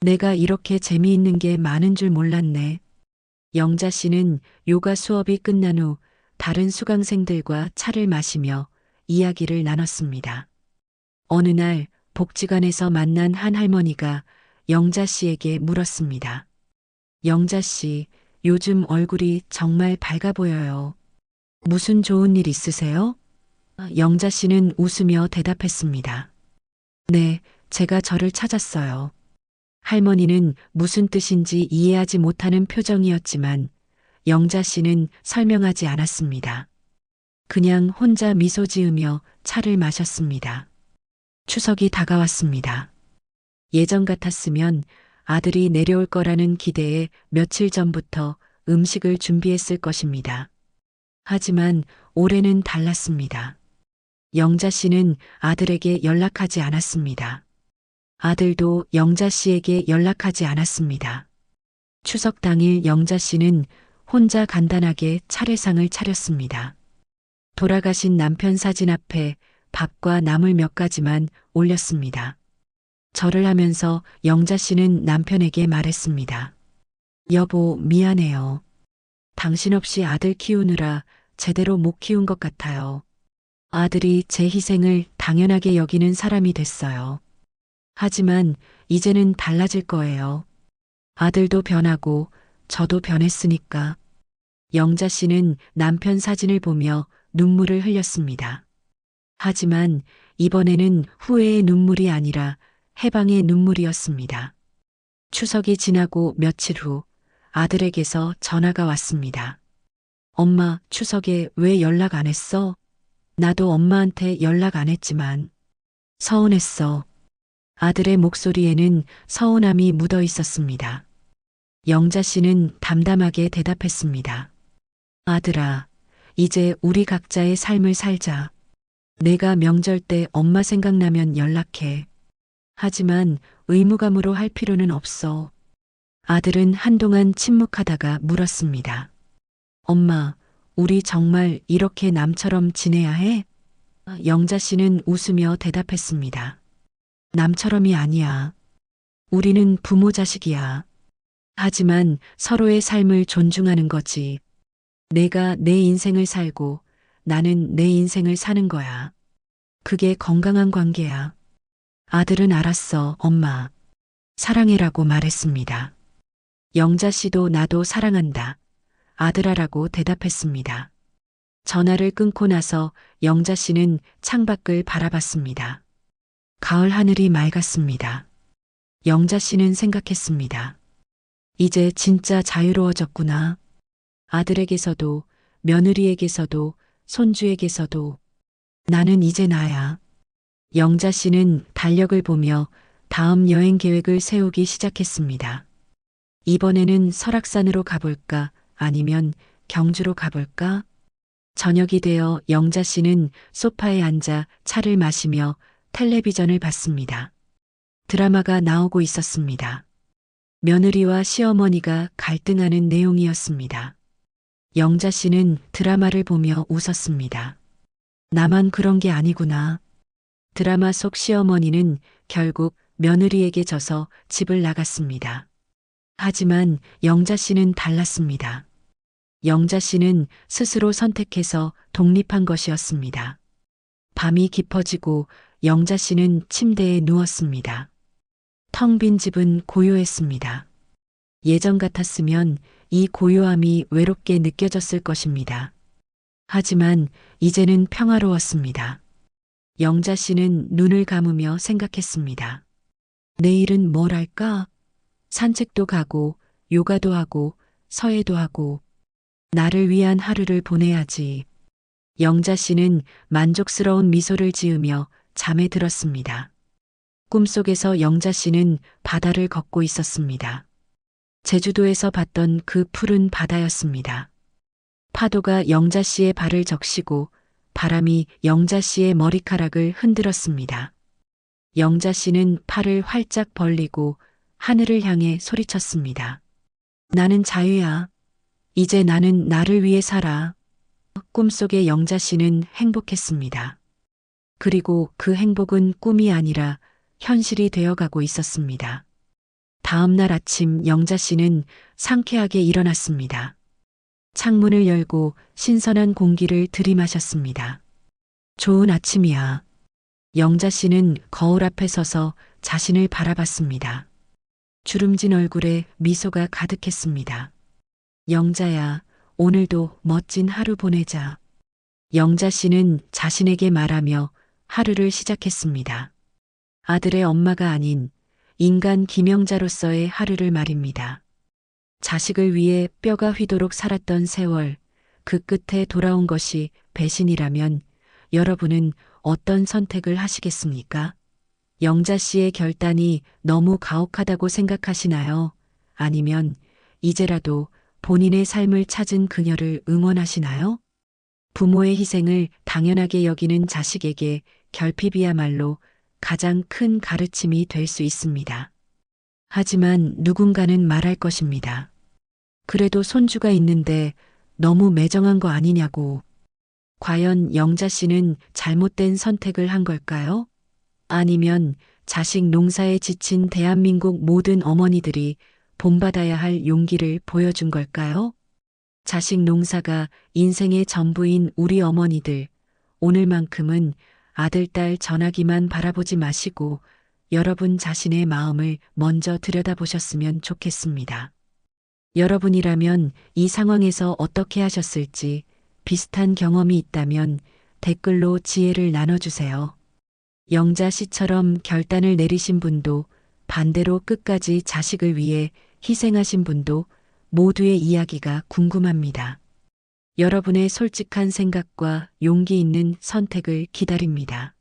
Speaker 1: 내가 이렇게 재미있는 게 많은 줄 몰랐네. 영자 씨는 요가 수업이 끝난 후 다른 수강생들과 차를 마시며 이야기를 나눴습니다. 어느 날 복지관에서 만난 한 할머니가 영자 씨에게 물었습니다. 영자 씨, 요즘 얼굴이 정말 밝아 보여요. 무슨 좋은 일 있으세요? 영자 씨는 웃으며 대답했습니다. 네, 제가 저를 찾았어요. 할머니는 무슨 뜻인지 이해하지 못하는 표정이었지만 영자 씨는 설명하지 않았습니다. 그냥 혼자 미소 지으며 차를 마셨습니다. 추석이 다가왔습니다. 예전 같았으면 아들이 내려올 거라는 기대에 며칠 전부터 음식을 준비했을 것입니다. 하지만 올해는 달랐습니다. 영자 씨는 아들에게 연락하지 않았습니다. 아들도 영자 씨에게 연락하지 않았습니다. 추석 당일 영자 씨는 혼자 간단하게 차례상을 차렸습니다. 돌아가신 남편 사진 앞에 밥과 나물 몇 가지만 올렸습니다. 절을 하면서 영자 씨는 남편에게 말했습니다. 여보, 미안해요. 당신 없이 아들 키우느라 제대로 못 키운 것 같아요. 아들이 제 희생을 당연하게 여기는 사람이 됐어요. 하지만 이제는 달라질 거예요. 아들도 변하고 저도 변했으니까. 영자 씨는 남편 사진을 보며 눈물을 흘렸습니다. 하지만 이번에는 후회의 눈물이 아니라 해방의 눈물이었습니다. 추석이 지나고 며칠 후 아들에게서 전화가 왔습니다. 엄마, 추석에 왜 연락 안 했어? 나도 엄마한테 연락 안 했지만 서운했어. 아들의 목소리에는 서운함이 묻어 있었습니다. 영자 씨는 담담하게 대답했습니다. 아들아, 이제 우리 각자의 삶을 살자. 내가 명절 때 엄마 생각나면 연락해. 하지만 의무감으로 할 필요는 없어. 아들은 한동안 침묵하다가 물었습니다. 엄마, 우리 정말 이렇게 남처럼 지내야 해? 영자 씨는 웃으며 대답했습니다. 남처럼이 아니야. 우리는 부모 자식이야. 하지만 서로의 삶을 존중하는 거지. 내가 내 인생을 살고 나는 내 인생을 사는 거야. 그게 건강한 관계야. 아들은 알았어, 엄마. 사랑해라고 말했습니다. 영자 씨도 나도 사랑한다. 아들아라고 대답했습니다. 전화를 끊고 나서 영자 씨는 창밖을 바라봤습니다. 가을 하늘이 맑았습니다. 영자 씨는 생각했습니다. 이제 진짜 자유로워졌구나. 아들에게서도, 며느리에게서도, 손주에게서도 나는 이제 나야. 영자 씨는 달력을 보며 다음 여행 계획을 세우기 시작했습니다. 이번에는 설악산으로 가볼까? 아니면 경주로 가볼까? 저녁이 되어 영자 씨는 소파에 앉아 차를 마시며 텔레비전을 봤습니다. 드라마가 나오고 있었습니다. 며느리와 시어머니가 갈등하는 내용이었습니다. 영자 씨는 드라마를 보며 웃었습니다. 나만 그런 게 아니구나. 드라마 속 시어머니는 결국 며느리에게 져서 집을 나갔습니다. 하지만 영자 씨는 달랐습니다. 영자 씨는 스스로 선택해서 독립한 것이었습니다. 밤이 깊어지고 영자 씨는 침대에 누웠습니다. 텅 빈 집은 고요했습니다. 예전 같았으면 이 고요함이 외롭게 느껴졌을 것입니다. 하지만 이제는 평화로웠습니다. 영자 씨는 눈을 감으며 생각했습니다. 내일은 뭘 할까? 산책도 가고, 요가도 하고, 서예도 하고, 나를 위한 하루를 보내야지. 영자 씨는 만족스러운 미소를 지으며 잠에 들었습니다. 꿈속에서 영자 씨는 바다를 걷고 있었습니다. 제주도에서 봤던 그 푸른 바다였습니다. 파도가 영자 씨의 발을 적시고 바람이 영자 씨의 머리카락을 흔들었습니다. 영자 씨는 팔을 활짝 벌리고 하늘을 향해 소리쳤습니다. 나는 자유야. 이제 나는 나를 위해 살아. 꿈속의 영자 씨는 행복했습니다. 그리고 그 행복은 꿈이 아니라 현실이 되어가고 있었습니다. 다음 날 아침 영자 씨는 상쾌하게 일어났습니다. 창문을 열고 신선한 공기를 들이마셨습니다. 좋은 아침이야. 영자 씨는 거울 앞에 서서 자신을 바라봤습니다. 주름진 얼굴에 미소가 가득했습니다. 영자야, 오늘도 멋진 하루 보내자. 영자 씨는 자신에게 말하며 하루를 시작했습니다. 아들의 엄마가 아닌 인간 김영자로서의 하루를 말입니다. 자식을 위해 뼈가 휘도록 살았던 세월, 그 끝에 돌아온 것이 배신이라면 여러분은 어떤 선택을 하시겠습니까? 영자 씨의 결단이 너무 가혹하다고 생각하시나요? 아니면 이제라도 본인의 삶을 찾은 그녀를 응원하시나요? 부모의 희생을 당연하게 여기는 자식에게 결핍이야말로 가장 큰 가르침이 될 수 있습니다. 하지만 누군가는 말할 것입니다. 그래도 손주가 있는데 너무 매정한 거 아니냐고. 과연 영자 씨는 잘못된 선택을 한 걸까요? 아니면 자식 농사에 지친 대한민국 모든 어머니들이 본받아야 할 용기를 보여준 걸까요? 자식 농사가 인생의 전부인 우리 어머니들, 오늘만큼은 아들, 딸 전화기만 바라보지 마시고 여러분 자신의 마음을 먼저 들여다보셨으면 좋겠습니다. 여러분이라면 이 상황에서 어떻게 하셨을지 비슷한 경험이 있다면 댓글로 지혜를 나눠주세요. 영자 씨처럼 결단을 내리신 분도 반대로 끝까지 자식을 위해 희생하신 분도 모두의 이야기가 궁금합니다. 여러분의 솔직한 생각과 용기 있는 선택을 기다립니다.